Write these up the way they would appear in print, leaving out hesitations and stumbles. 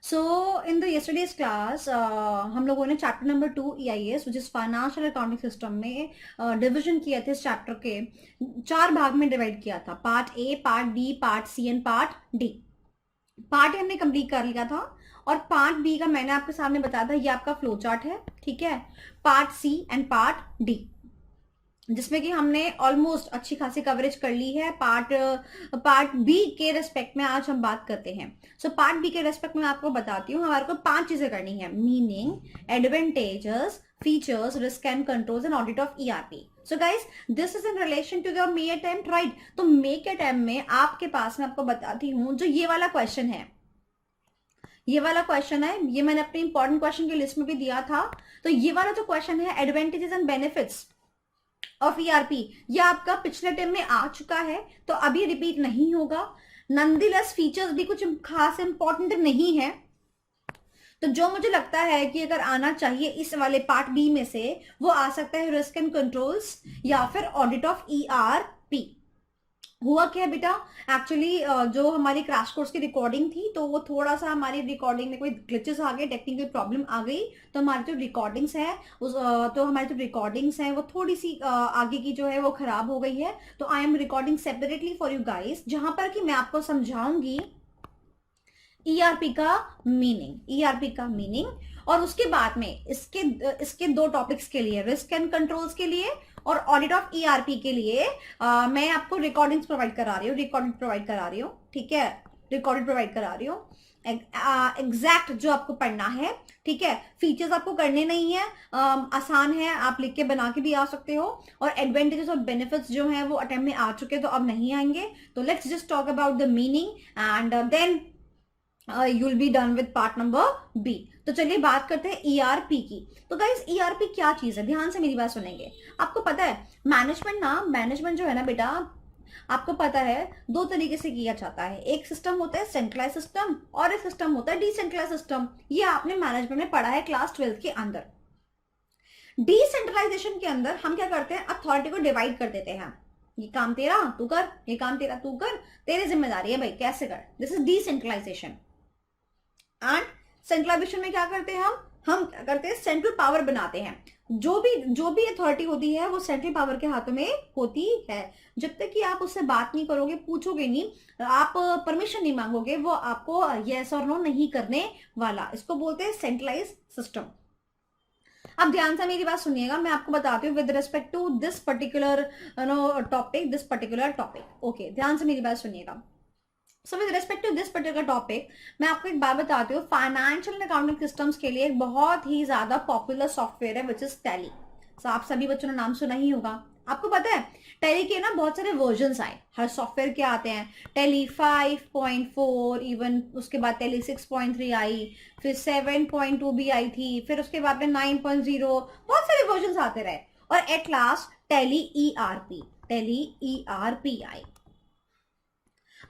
So in the yesterday's class हम लोगों ने chapter number 2 EIS which is financial accounting system में division किए थे। इस चैप्टर के 4 भाग में डिवाइड किया था, part A, part B, part C and part D. Part A हमने कंप्लीट कर लिया था और पार्ट बी का मैंने आपके सामने बताया था, ये आपका फ्लो चार्ट है, ठीक है। Part C and part D, जिसमें कि हमने ऑलमोस्ट अच्छी खासी कवरेज कर ली है। पार्ट बी के रेस्पेक्ट में आज हम बात करते हैं। सो पार्ट बी के रेस्पेक्ट में आपको बताती हूँ, हमारे को 5 चीजें करनी है: meaning, advantages, features, risk and controls and audit of ERP। So guys, this is in relation to your May attempt, right? तो मे के अटेम्प्ट में आपके पास, मैं आपको बताती हूँ, जो ये वाला क्वेश्चन है, ये वाला क्वेश्चन है, ये मैंने अपने इंपॉर्टेंट क्वेश्चन की लिस्ट में भी दिया था। तो ये वाला जो क्वेश्चन है, advantages and benefits of ERP, ये आपका पिछले टाइम में आ चुका है, तो अभी रिपीट नहीं होगा। नंदीलेस फीचर्स भी कुछ खास इंपॉर्टेंट नहीं है। तो जो मुझे लगता है कि अगर आना चाहिए इस वाले पार्ट बी में से, वो आ सकता है रिस्क एंड कंट्रोल्स या फिर ऑडिट ऑफ ERP। हुआ क्या है बेटा, एक्चुअली जो हमारी क्रैश कोर्स की रिकॉर्डिंग थी, तो वो थोड़ा सा हमारी रिकॉर्डिंग में कोई ग्लिचेस आ गए, टेक्निकल प्रॉब्लम आ गई, तो हमारी जो रिकॉर्डिंग्स है तो हमारी जो रिकॉर्डिंग्स है वो थोड़ी सी आगे की जो है वो खराब हो गई है। तो I am recording separately for you guys, जहां पर कि मैं आपको समझाऊंगी ERP का मीनिंग, और उसके बाद में इसके 2 टॉपिक्स के लिए, रिस्क एंड कंट्रोल्स के लिए और ऑडिट ऑफ ERP के लिए मैं आपको रिकॉर्डिंग्स प्रोवाइड करा रही हूँ, ठीक है। रिकॉर्डेड प्रोवाइड करा रही हूँ, एग्जैक्ट जो आपको पढ़ना है, ठीक है। फीचर्स आपको करने नहीं है, आसान है, आप लिख के बना के भी आ सकते हो। और एडवांटेजेस और बेनिफिट्स जो हैं वो अटेम्प्ट में आ चुके हैं, तो अब नहीं आएंगे। तो let's just talk about the meaning and then you will be done with part number B. तो चलिए बात करते हैं ERP की। तो गाइस, ERP क्या चीज है, ध्यान से मेरी बात सुनेंगे। आपको पता है मैनेजमेंट जो है ना बेटा, आपको पता है 2 तरीके से किया जाता है। एक सिस्टम होता है सेंट्रलाइज सिस्टम और एक सिस्टम होता है डिसेंट्रलाइज सिस्टम। ये आपने मैनेजमेंट में पढ़ा है क्लास 12 के अंदर। डिसेंट्रलाइजेशन के अंदर हम क्या करते हैं, अथॉरिटी को डिवाइड कर देते हैं। ये काम तेरा तू कर, ये काम तेरा तू कर, तेरी जिम्मेदारी है भाई, कैसे कर। This is decentralisation. And centralisation में क्या करते हैं, हम क्या करते हैं, सेंट्रल पावर बनाते हैं। जो भी अथॉरिटी होती है वो सेंट्रल पावर के हाथों में होती है। जब तक कि आप उससे बात नहीं करोगे, पूछोगे नहीं, आप परमिशन नहीं मांगोगे, वो आपको यस और नो नहीं करने वाला। इसको बोलते हैं सेंट्रलाइज सिस्टम। अब ध्यान से मेरी बात सुनिएगा, मैं आपको बताती हूँ with respect to this particular topic. Okay, ध्यान से मेरी बात सुनिएगा। So with respect to this particular topic, मैं आपको एक बात बताती हूँ। फाइनेंशियल अकाउंटिंग सिस्टम्स के लिए एक बहुत ही ज्यादा पॉपुलर सॉफ्टवेयर है विच इज टैली। सो आप सभी बच्चों ने नाम सुना ही होगा। आपको पता है टैली के ना बहुत सारे वर्जन्स आए, हर सॉफ्टवेयर के आते हैं। टैली 5.4, इवन उसके बाद टैली 6.3 आई, फिर 7.2 भी आई थी, फिर उसके बाद में 9.0, बहुत सारे वर्जन्स आते रहे, और एट लास्ट टैली ERP आई।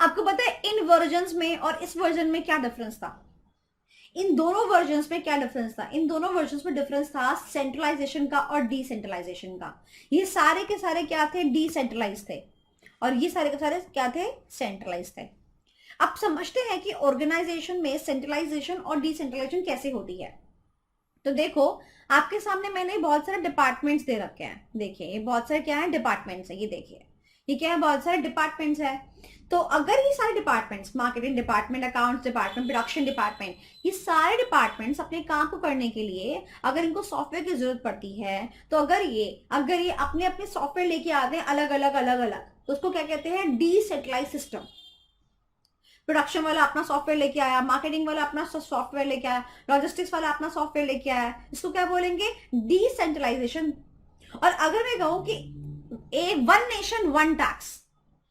आपको पता है इन वर्जन्स में और इस वर्जन में क्या डिफरेंस था? इन दोनों वर्जन्स में क्या डिफरेंस था? इन दोनों वर्जन्स में डिफरेंस था सेंट्रलाइजेशन का और डिसेंट्रलाइजेशन का। ये सारे के सारे क्या थे? डिसेंट्रलाइज थे, और ये सारे के सारे क्या थे? सेंट्रलाइज थे। अब समझते हैं कि ऑर्गेनाइजेशन में सेंट्रलाइजेशन और डिसेंट्रलाइजेशन कैसे होती है। तो देखो, आपके सामने मैंने बहुत सारे डिपार्टमेंट्स दे रखे हैं। देखिए, ये बहुत सारे क्या है? डिपार्टमेंट्स है। ये देखिए, ये क्या है? बहुत सारे डिपार्टमेंट्स है। तो अगर ये सारे departments, marketing department, accounts department, production department, ये सारे डिपार्टमेंट्स अपने काम को करने के लिए अगर इनको सॉफ्टवेयर की जरूरत पड़ती है, तो अगर ये अपने अपने सॉफ्टवेयर लेके आते हैं अलग अलग, तो उसको क्या कहते हैं? Decentralise system. प्रोडक्शन वाला अपना सॉफ्टवेयर लेके आया, मार्केटिंग वाला अपना सॉफ्टवेयर लेके आया, लॉजिस्टिक्स वाला अपना सॉफ्टवेयर लेके आया, इसको क्या बोलेंगे? डिसेंट्रलाइजेशन। और अगर मैं कहूं कि वन नेशन वन टैक्स,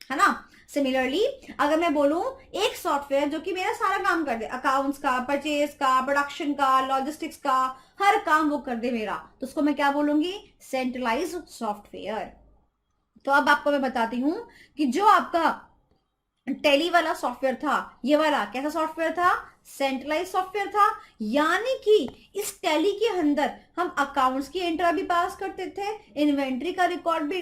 है ना, सिमिलरली अगर मैं बोलूं एक सॉफ्टवेयर जो कि मेरा सारा काम कर दे, अकाउंट्स का, परचेज का, प्रोडक्शन का, लॉजिस्टिक्स का, हर काम वो कर दे मेरा, तो उसको मैं क्या बोलूंगी? Centralise software. तो अब आपको मैं बताती हूं कि जो आपका टैली वाला सॉफ्टवेयर था, ये वाला कैसा सॉफ्टवेयर था? सेंट्रलाइज सॉफ्टवेयर था, यानी कि इस टैली के अंदर हम अकाउंट्स की एंट्री भी पास करते थे, इन्वेंट्री का रिकॉर्ड भी,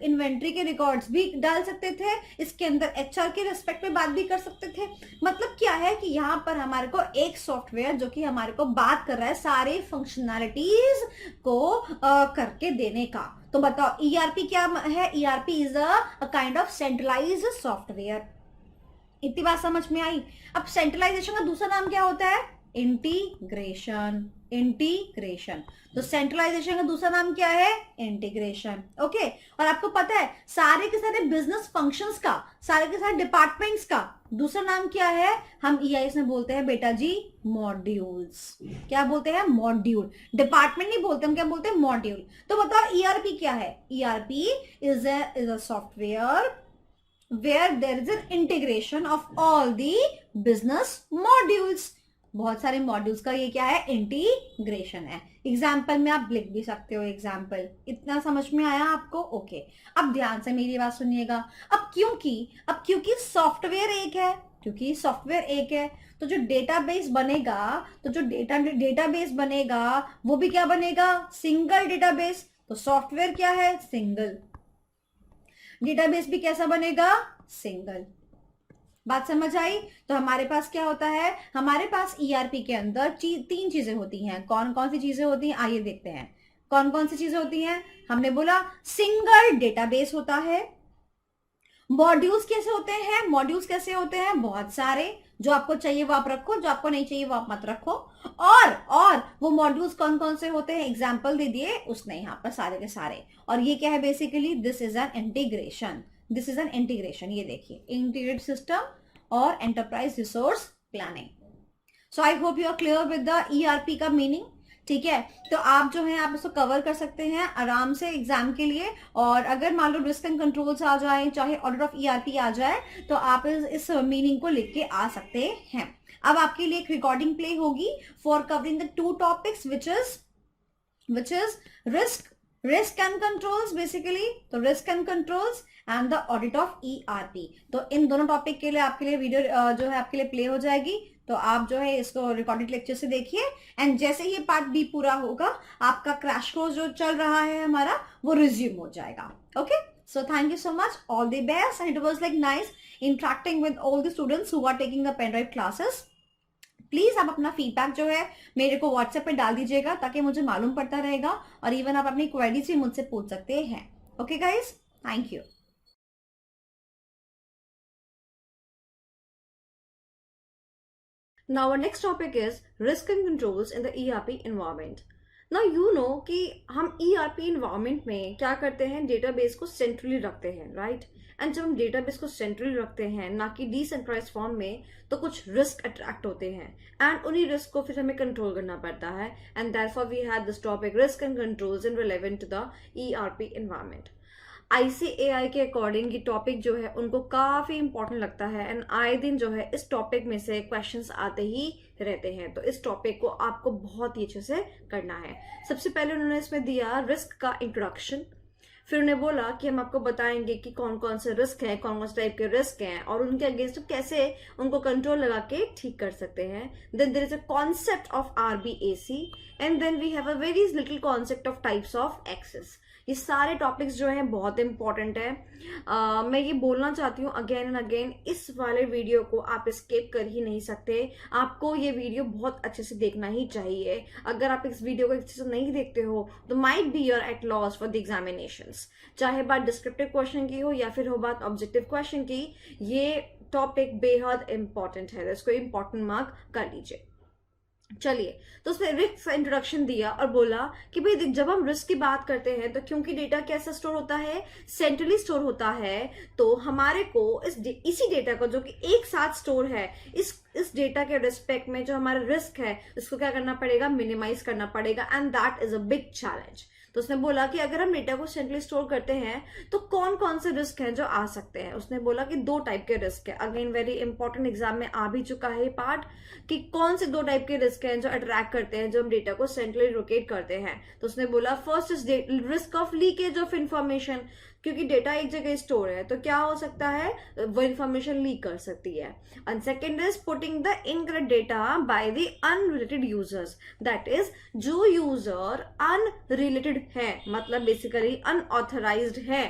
इन्वेंट्री के रिकॉर्ड्स भी डाल सकते थे, इसके अंदर एचआर के रिस्पेक्ट में बात भी कर सकते थे। मतलब क्या है कि यहाँ पर हमारे को एक सॉफ्टवेयर जो कि हमारे को बात कर रहा है सारे फंक्शनैलिटीज को करके देने का। तो बताओ ईआरपी क्या है? ERP is a kind of centralised software. इतनी बात समझ में आई? अब सेंट्रलाइजेशन का दूसरा नाम क्या होता है? इंटीग्रेशन। इंटीग्रेशन। तो सेंट्रलाइजेशन का दूसरा नाम क्या है? इंटीग्रेशन। ओके। और आपको पता है सारे के सारे बिजनेस फंक्शंस का, सारे के सारे डिपार्टमेंट्स का दूसरा नाम क्या है? हम ईआईएस में बोलते हैं बेटा जी मॉड्यूल्स। क्या बोलते हैं? मॉड्यूल। डिपार्टमेंट नहीं बोलते, हम क्या बोलते हैं? मॉड्यूल। तो बताओ ईआरपी क्या है? ERP is a software where there is an integration of all the business modules। बहुत सारे मॉड्यूल्स का ये क्या है? इंटीग्रेशन है। एग्जाम्पल में आप लिख भी सकते हो एग्जाम्पल। इतना समझ में आया आपको? ओके। अब ध्यान से मेरी बात सुनिएगा। अब क्योंकि सॉफ्टवेयर एक है, क्योंकि सॉफ्टवेयर एक है तो जो डेटाबेस बनेगा, तो जो डेटाबेस बनेगा वो भी क्या बनेगा? Single database. तो सॉफ्टवेयर क्या है? सिंगल। डेटाबेस भी कैसा बनेगा? सिंगल। बात समझ आई? तो हमारे पास क्या होता है? हमारे पास ईआरपी के अंदर तीन चीजें होती हैं। कौन कौन सी चीजें होती हैं? आइए देखते हैं कौन कौन सी चीजें होती हैं। हमने बोला सिंगल डेटाबेस होता है। मॉड्यूल्स कैसे होते हैं? मॉड्यूल्स कैसे होते हैं? बहुत सारे। जो आपको चाहिए वो आप रखो, जो आपको नहीं चाहिए वो आप मत रखो। और वो मॉड्यूल्स कौन कौन से होते हैं? एग्जाम्पल दे दिए उसने यहाँ पर सारे के सारे। और ये क्या है? Basically this is an integration. This is an integration. ये देखिए इंटीग्रेटेड सिस्टम और enterprise resource planning. So I hope you are clear with the ERP का मीनिंग। ठीक है, तो आप जो है आप इसको कवर कर सकते हैं आराम से एग्जाम के लिए। और अगर मान लो रिस्क एंड कंट्रोल्स आ जाए, चाहे ऑडिट ऑफ ईआरपी आ जाए, तो आप इस मीनिंग को लिख के आ सकते हैं। अब आपके लिए एक रिकॉर्डिंग प्ले होगी for covering the two topics which is risk and controls basically. तो risk and controls and the audit of ERP. तो इन दोनों टॉपिक के लिए आपके लिए वीडियो जो है आपके लिए प्ले हो जाएगी। तो आप जो है इसको रिकॉर्डेड लेक्चर से देखिए। एंड जैसे ये पार्ट बी पूरा होगा, आपका क्रैश कोर्स जो चल रहा है हमारा वो रिज्यूम हो जाएगा। Okay, so thank you so much, all the best, and it was like nice interacting with all the students who are taking the pen drive classes. Please आप अपना फीडबैक जो है मेरे को व्हाट्सएप पे डाल दीजिएगा ताकि मुझे मालूम पड़ता रहेगा। और इवन आप अपनी क्वेरीज भी मुझसे पूछ सकते हैं। Okay guys, thank you. Now our next topic is risk and controls in the ERP environment. Now you know कि हम ERP environment में क्या करते हैं? डेटाबेस को सेंट्रली रखते हैं, राइट? एंड जब हम डेटाबेस को सेंट्रली रखते हैं ना कि डिसेंट्रलाइज्ड फॉर्म में, तो कुछ रिस्क अट्रैक्ट होते हैं एंड उन्हीं रिस्क को फिर हमें कंट्रोल करना पड़ता है। And therefore we had this topic risk and controls in relevant to the ERP environment. ICAI के अकॉर्डिंग ये टॉपिक जो है उनको काफी इंपॉर्टेंट लगता है एंड आए दिन जो है इस टॉपिक में से क्वेश्चंस आते ही रहते हैं। तो इस टॉपिक को आपको बहुत ही अच्छे से करना है। सबसे पहले उन्होंने इसमें दिया रिस्क का इंट्रोडक्शन। फिर उन्हें बोला कि हम आपको बताएंगे कि कौन कौन से रिस्क हैं, कौन कौन से टाइप के रिस्क हैं और उनके अगेंस्ट कैसे उनको कंट्रोल लगा के ठीक कर सकते हैं। Then there is a concept of RBAC and then we have a very little concept of types of access. ये सारे टॉपिक्स जो हैं बहुत इंपॉर्टेंट है। मैं ये बोलना चाहती हूँ अगेन एंड अगेन, इस वाले वीडियो को आप स्किप कर ही नहीं सकते। आपको ये वीडियो बहुत अच्छे से देखना ही चाहिए। अगर आप इस वीडियो को अच्छे से नहीं देखते हो तो might be you're at loss for the examinations. चाहे बात डिस्क्रिप्टिव क्वेश्चन की हो या फिर हो बात ऑब्जेक्टिव क्वेश्चन की, ये टॉपिक बेहद इंपॉर्टेंट है। इसको इंपॉर्टेंट मार्क कर लीजिए। चलिए, तो उसने रिस्क का इंट्रोडक्शन दिया और बोला कि भाई जब हम रिस्क की बात करते हैं तो क्योंकि डेटा कैसा स्टोर होता है? सेंट्रली स्टोर होता है। तो हमारे को इसी डेटा को जो कि एक साथ स्टोर है, इस डेटा के रिस्पेक्ट में जो हमारा रिस्क है इसको क्या करना पड़ेगा? मिनिमाइज करना पड़ेगा and that is a big challenge. तो उसने बोला कि अगर हम डेटा को सेंट्रली स्टोर करते हैं तो कौन कौन से रिस्क हैं जो आ सकते हैं। उसने बोला कि 2 टाइप के रिस्क है। अगेन वेरी इंपॉर्टेंट, एग्जाम में आ भी चुका है ये पार्ट कि कौन से 2 टाइप के रिस्क हैं जो अट्रैक्ट करते हैं जब हम डेटा को सेंट्रली लोकेट करते हैं। तो उसने बोला first is risk of leakage of information. क्योंकि डेटा एक जगह स्टोर है तो क्या हो सकता है, वो इंफॉर्मेशन लीक कर सकती है। And second is putting the incorrect data by the unrelated users, that is जो यूजर अनरिलेटेड है, मतलब बेसिकली अनऑथराइज्ड है,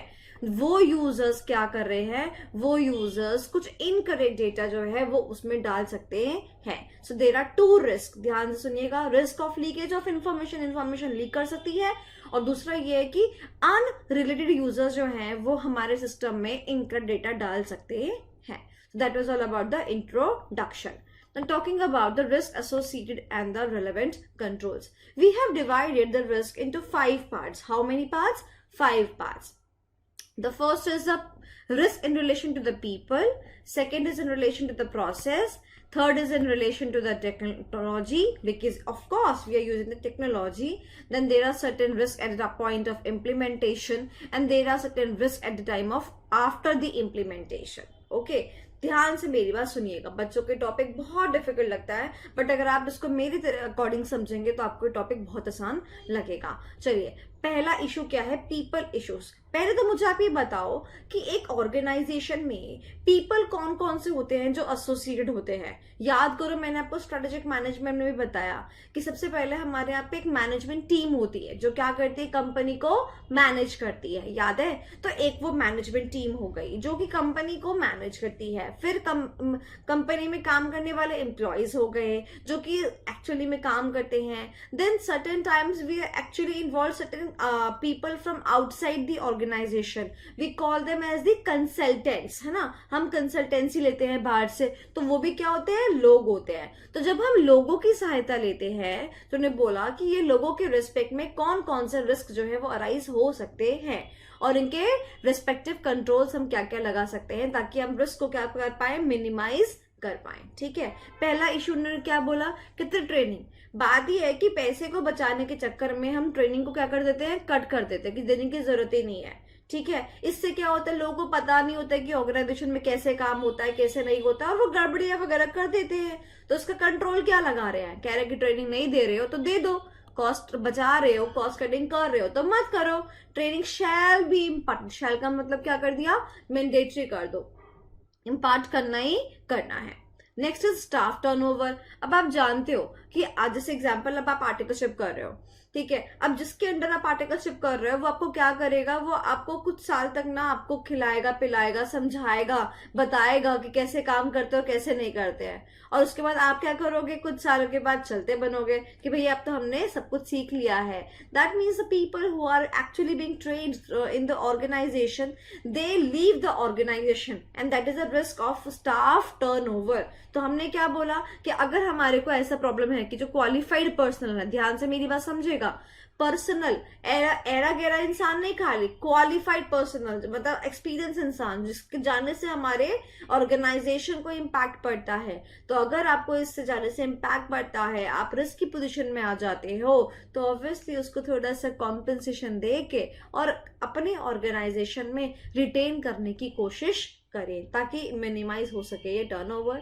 वो यूजर्स क्या कर रहे हैं, वो यूजर्स कुछ इनकरेक्ट डेटा जो है वो उसमें डाल सकते हैं। So there are two risk, ध्यान से सुनिएगा, risk of leakage of information leak कर सकती है, और दूसरा ये है कि अनरिलेटेड यूजर्स जो हैं वो हमारे सिस्टम में इनकरेक्ट डेटा डाल सकते हैं। That was all about the introduction. Now talking about the risk associated and the relevant controls. We have divided the risk into 5 parts. How many parts? 5 parts. The first is the risk in relation to the people. Second is in relation to the process. Third is in relation to the technology, because of course we are using the technology. Then there are certain risks at the point of implementation, and there are certain risks at the time of after the implementation. Okay. ध्यान से मेरी बात सुनिएगा, बच्चों के topic बहुत difficult लगता है, बट अगर आप इसको मेरी अकॉर्डिंग समझेंगे तो आपको टॉपिक बहुत आसान लगेगा. चलिए, पहला इशू क्या है, पीपल इश्यूज. पहले तो मुझे आप ये बताओ कि एक ऑर्गेनाइजेशन में पीपल कौन कौन से होते हैं जो एसोसिएटेड होते हैं. याद करो, मैंने आपको स्ट्रेटेजिक मैनेजमेंट में भी बताया कि सबसे पहले हमारे यहाँ पे एक मैनेजमेंट टीम होती है जो क्या करती है, कंपनी को मैनेज करती है. याद है? तो एक वो मैनेजमेंट टीम हो गई जो कि कंपनी को मैनेज करती है. फिर कंपनी में काम करने वाले एम्प्लॉयज हो गए जो कि एक्चुअली में काम करते हैं. Then certain times we actually involve certain people from outside the organization, we call them as the consultants, है ना. हम कंसल्टेंसी लेते हैं बाहर से, तो वो भी क्या होते हैं, लोग होते हैं. तो जब हम लोगों की सहायता लेते हैं तो उन्हें बोला कि ये लोगों के रिस्पेक्ट में कौन कौन से रिस्क जो है वो अराइज हो सकते हैं और इनके रिस्पेक्टिव कंट्रोल्स हम क्या क्या लगा सकते हैं ताकि हम रिस्क को क्या कर पाए, मिनिमाइज कर पाए. ठीक है. पहला इशू उन्होंने क्या बोला, कितनी ट्रेनिंग. बात यह है कि पैसे को बचाने के चक्कर में हम ट्रेनिंग को क्या कर देते हैं, कट कर देते हैं कि देने की जरूरत ही नहीं है. ठीक है. इससे क्या होता है, लोगों को पता नहीं होता है कि ऑर्गेनाइजेशन में कैसे काम होता है, कैसे नहीं होता, और वो गड़बड़ियां वगैरह कर देते हैं. तो उसका कंट्रोल क्या लगा रहे हैं, कह रहे कि ट्रेनिंग नहीं दे रहे हो तो दे दो, कॉस्ट बचा रहे हो, कॉस्ट कटिंग कर रहे हो तो मत करो. ट्रेनिंग शैल बी इम्पार्ट, शैल का मतलब क्या कर दिया, मैंडेटरी कर दो, इम्पार्ट करना ही करना है. Next is staff turnover. अब आप जानते हो कि आज जैसे एग्जांपल, अब आप आर्टिकलशिप कर रहे हो, ठीक है. अब जिसके अंडर आप आर्टिकलशिप कर रहे हो वो आपको क्या करेगा, वो आपको कुछ साल तक ना आपको खिलाएगा पिलाएगा, समझाएगा, बताएगा कि कैसे काम करते हो कैसे नहीं करते हैं. और उसके बाद आप क्या करोगे, कुछ सालों के बाद चलते बनोगे कि भैया अब तो हमने सब कुछ सीख लिया है. That means the people who are actually being trained in the organisation, they leave the organisation, and that is a risk of staff turnover. तो हमने क्या बोला कि अगर हमारे को ऐसा प्रॉब्लम है कि जो क्वालिफाइड पर्सनल है, ध्यान से मेरी बात समझेगा, पर्सनल एरा गैरा इंसान नहीं, खाली क्वालिफाइड पर्सनल मतलब एक्सपीरियंस इंसान जिसके जाने से हमारे ऑर्गेनाइजेशन को इम्पैक्ट पड़ता है. तो अगर आपको इससे जाने से इम्पैक्ट पड़ता है, आप रिस्क की पोजीशन में आ जाते हो, तो ऑब्वियसली उसको थोड़ा सा कॉम्पेंसेशन दे के और अपने ऑर्गेनाइजेशन में रिटेन करने की कोशिश करें ताकि मिनिमाइज हो सके ये turnover.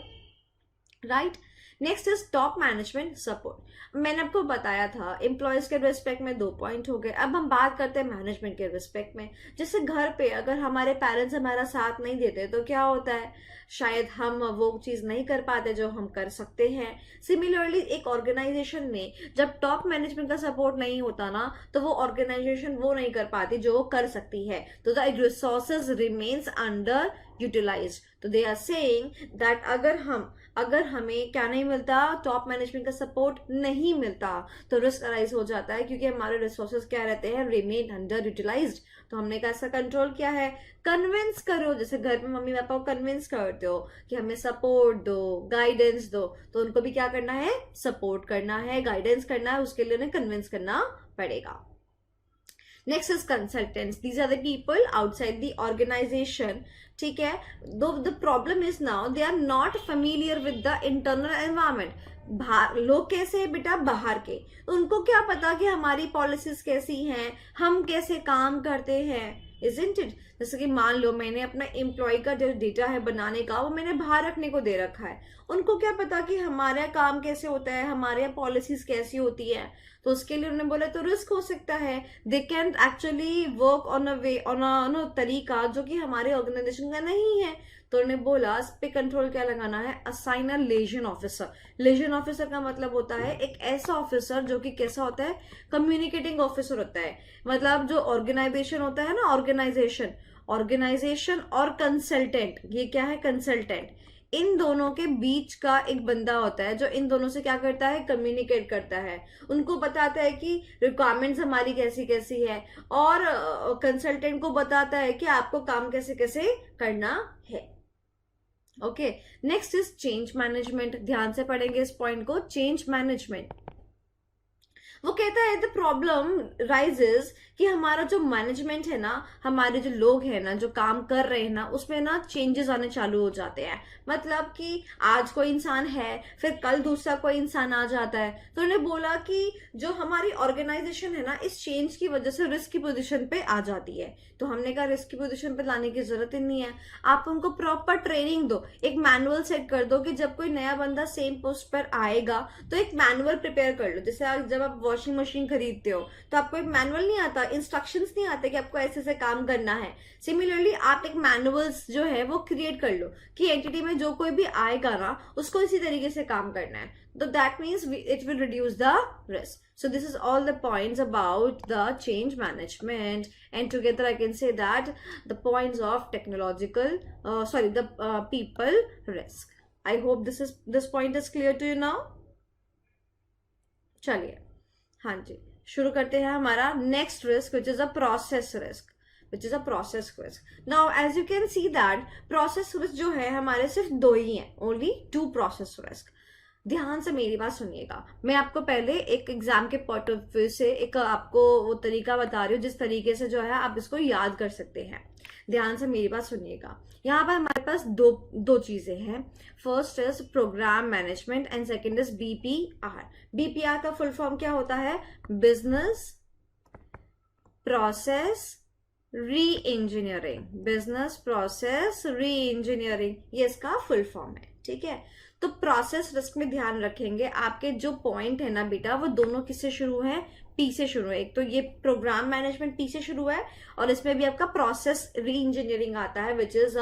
Right. Next is top management support. मैंने आपको बताया था एम्प्लॉयज के रिस्पेक्ट में 2 पॉइंट हो गए. अब हम बात करते हैं मैनेजमेंट के रिस्पेक्ट में. जैसे घर पे अगर हमारे पेरेंट्स हमारा साथ नहीं देते तो क्या होता है, शायद हम वो चीज नहीं कर पाते जो हम कर सकते हैं. सिमिलरली एक ऑर्गेनाइजेशन में जब टॉप मैनेजमेंट का सपोर्ट नहीं होता ना, तो वो ऑर्गेनाइजेशन वो नहीं कर पाती जो वो कर सकती है. तो the resources remains under utilised. तो दे आर सेइंग दैट अगर हमें क्या नहीं मिलता, टॉप मैनेजमेंट का सपोर्ट नहीं मिलता, तो रिस्क अराइज हो जाता है क्योंकि हमारे रिसोर्सेज क्या रहते हैं, रिमेन अंडर यूटिलाइज्ड. तो हमने कैसा कंट्रोल किया है, कन्विंस करो. जैसे घर में मम्मी पापा को कन्विंस करते हो कि हमें सपोर्ट दो, गाइडेंस दो, तो उनको भी क्या करना है, सपोर्ट करना है, गाइडेंस करना है, उसके लिए उन्हें कन्विंस करना पड़ेगा. Next is consultants. These are the people outside the organization. ठीक है. Though the problem is now they are not familiar with the internal environment. लोग कैसे है बेटा, बाहर के, तो उनको क्या पता कि हमारी पॉलिसीज कैसी हैं, हम कैसे काम करते हैं. Isn't it? जैसे कि मान लो मैंने अपना एम्प्लॉय का जो डेटा है बनाने का वो मैंने बाहर रखने को दे रखा है, उनको क्या पता कि हमारे यहाँ काम कैसे होता है, हमारे यहाँ पॉलिसीज कैसी होती है, तो उसके लिए उन्होंने बोला तो रिस्क हो सकता है। They can actually work on a way on a तरीका जो कि हमारे ऑर्गेनाइजेशन का नहीं है, तो उन्होंने बोला इस पे कंट्रोल क्या लगाना है, assign a liaison officer. Liaison officer का मतलब होता है एक ऐसा ऑफिसर जो कि कैसा होता है, कम्युनिकेटिंग ऑफिसर होता है। मतलब जो ऑर्गेनाइजेशन होता है ना, ऑर्गेनाइजेशन ऑर्गेनाइजेशन और कंसल्टेंट, ये क्या है, कंसल्टेंट, इन दोनों के बीच का एक बंदा होता है जो इन दोनों से क्या करता है, कम्युनिकेट करता है, उनको बताता है कि रिक्वायरमेंट्स हमारी कैसी कैसी है, और कंसल्टेंट को बताता है कि आपको काम कैसे कैसे करना है। Okay, next is change management. ध्यान से पढ़ेंगे इस पॉइंट को, चेंज मैनेजमेंट। वो कहता है द प्रॉब्लम राइजेस कि हमारा जो मैनेजमेंट है ना, हमारे जो लोग हैं ना, जो काम कर रहे हैं ना, उसमें ना चेंजेस आने चालू हो जाते हैं। मतलब कि आज कोई इंसान है, फिर कल दूसरा कोई इंसान आ जाता है, तो उन्होंने बोला कि जो हमारी ऑर्गेनाइजेशन है ना, इस चेंज की वजह से रिस्क की पोजीशन पे आ जाती है। तो हमने कहा रिस्क की पोजीशन पे लाने की जरूरत ही नहीं है, आप उनको प्रॉपर ट्रेनिंग दो, एक मैनुअल सेट कर दो कि जब कोई नया बंदा सेम पोस्ट पर आएगा तो एक मैनुअल प्रिपेयर कर लो। जैसे जब आप वॉशिंग मशीन खरीदते हो तो आपको एक मैनुअल नहीं आता, इंस्ट्रक्शंस नहीं आते कि आपको ऐसे ऐसे काम करना है। सिमिलरली आप एक मैनुअल्स जो है वो क्रिएट कर लो कि एंटिटी में जो कोई भी आएगा ना उसको इसी तरीके से काम करना है, तो that means it will reduce the risk. So this is all the points about the change management, and together I can say that the points of technological the people risk. I hope this point is clear to you now. चलिए, हाँ जी, शुरू करते हैं हमारा next risk which is a process risk, which is a process risk. Now as you can see that process risk जो है हमारे सिर्फ दो ही हैं, ओनली 2 प्रोसेस रिस्क। ध्यान से मेरी बात सुनिएगा, मैं आपको पहले एक एग्जाम के पॉइंट ऑफ व्यू से एक आपको वो तरीका बता रही हूँ जिस तरीके से जो है आप इसको याद कर सकते हैं। ध्यान से मेरी बात सुनिएगा, यहाँ पर हमारे पास दो चीजें हैं। First is programme management and second is BPR. BPR का फुल फॉर्म क्या होता है, business process re engineering. Business process re engineering, ये इसका फुल फॉर्म है, ठीक है। तो प्रोसेस रिस्क में ध्यान रखेंगे आपके जो पॉइंट है ना बेटा, वो दोनों किससे शुरू है, पी से शुरू है। एक तो ये प्रोग्राम मैनेजमेंट पी से शुरू है, और इसमें भी आपका प्रोसेस री इंजीनियरिंग आता है which is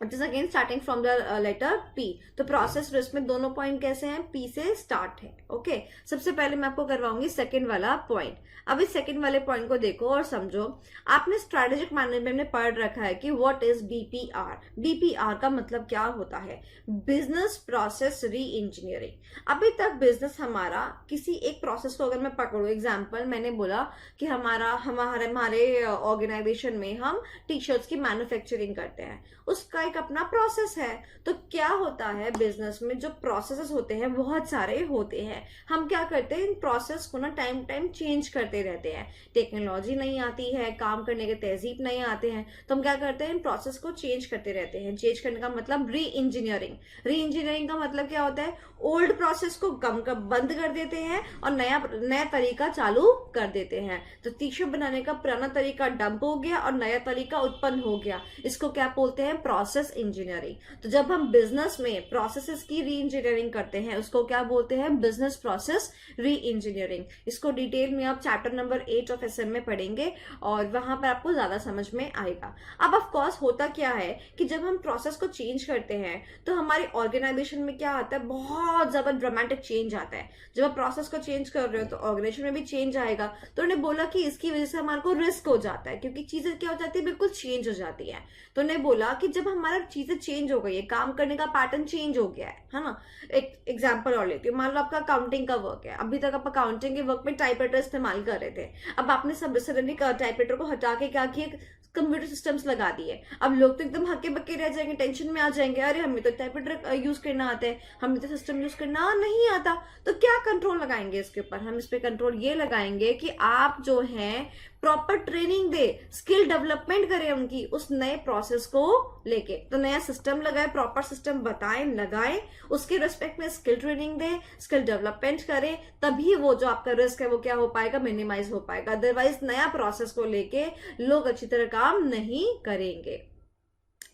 it is again starting from the letter P. तो प्रोसेस रिस्क में दोनों पॉइंट कैसे हैं, पी से स्टार्ट है। ओके, सबसे पहले मैं आपको करवाऊंगी सेकंड वाला पॉइंट। अब इस सेकंड वाले पॉइंट को देखो और समझो। आपने स्ट्रेटेजिक मैनेजमेंट में पढ़ रखा है कि व्हाट इज बीपीआर। बीपीआर का मतलब क्या होता है, बिजनेस प्रोसेस री इंजीनियरिंग। अभी तक बिजनेस हमारा किसी एक प्रोसेस को अगर मैं पकड़ू, एग्जाम्पल मैंने बोला कि हमारे ऑर्गेनाइजेशन में हम टी शर्ट्स की मैन्युफैक्चरिंग करते हैं, उसका एक अपना प्रोसेस है। तो क्या होता है बिजनेस में, जो प्रोसेसेस होते हैं बहुत सारे होते हैं, हम क्या करते हैं इन प्रोसेस को ना टाइम टाइम चेंज करते रहते हैं। टेक्नोलॉजी नहीं आती है, काम करने के तहजीब नहीं आते हैं, तो हम क्या करते हैं इन प्रोसेस को चेंज करते रहते हैं। चेंज करने का मतलब री इंजीनियरिंग। री इंजीनियरिंग का मतलब क्या होता है, ओल्ड प्रोसेस को बंद कर देते हैं और नया तरीका चालू कर देते हैं। तो टी शर्ट बनाने का पुराना तरीका डंप हो गया और नया तरीका उत्पन्न हो गया, इसको क्या बोलते हैं, प्रोसेस इंजीनियरिंग। तो जब हम बिजनेस में प्रोसेसेस की री इंजीनियरिंग करते हैं उसको क्या बोलते हैं, बिजनेस प्रोसेस री इंजीनियरिंग। इसको डिटेल में आप चैप्टर नंबर 8 ऑफ एसएम में पढ़ेंगे और वहां पर आपको ज्यादा समझ में आएगा। अब ऑफ कोर्स होता क्या है कि जब हम प्रोसेस को चेंज करते हैं तो हमारी ऑर्गेनाइजेशन में क्या आता है, बहुत ज्यादा ड्रामेटिक चेंज आता है। जब आप प्रोसेस को चेंज कर रहे हो तो ऑर्गेनाइजेशन में भी चेंज आएगा। तो उन्होंने बोला कि इसकी वजह से हमारे को रिस्क हो जाता है, क्योंकि चीजें क्या हो जाती है, बिल्कुल चेंज हो जाती है। तो उन्होंने बोला कि जब हमारा चीजें चेंज हो गई है, काम करने का पैटर्न चेंज हो गया है ना। एक एग्जांपल और लेती हूँ, मान लो आपका अकाउंटिंग का वर्क है, अभी तक आप अकाउंटिंग के वर्क में टाइपराइटर इस्तेमाल कर रहे थे, अब आपने सब सडनली टाइपराइटर को हटा के क्या किया, कंप्यूटर सिस्टम्स लगा दिए। अब लोग तो एकदम हक्के बक्के रह जाएंगे, टेंशन में आ जाएंगे, अरे हमें तो टाइपराइटर यूज करना आता है, हमें तो सिस्टम यूज करना नहीं आता। तो क्या कंट्रोल लगाएंगे इसके ऊपर, हम इस पे कंट्रोल ये लगाएंगे कि आप जो हैं प्रॉपर ट्रेनिंग दे, स्किल डेवलपमेंट करे उनकी उस नए प्रोसेस को लेके। तो नया सिस्टम लगाए, प्रॉपर सिस्टम बताए, लगाए, उसके रिस्पेक्ट में स्किल ट्रेनिंग दे, स्किल डेवलपमेंट करे, तभी वो जो आपका रिस्क है वो क्या हो पाएगा, मिनिमाइज हो पाएगा। अदरवाइज नया प्रोसेस को लेके लोग अच्छी तरह काम नहीं करेंगे।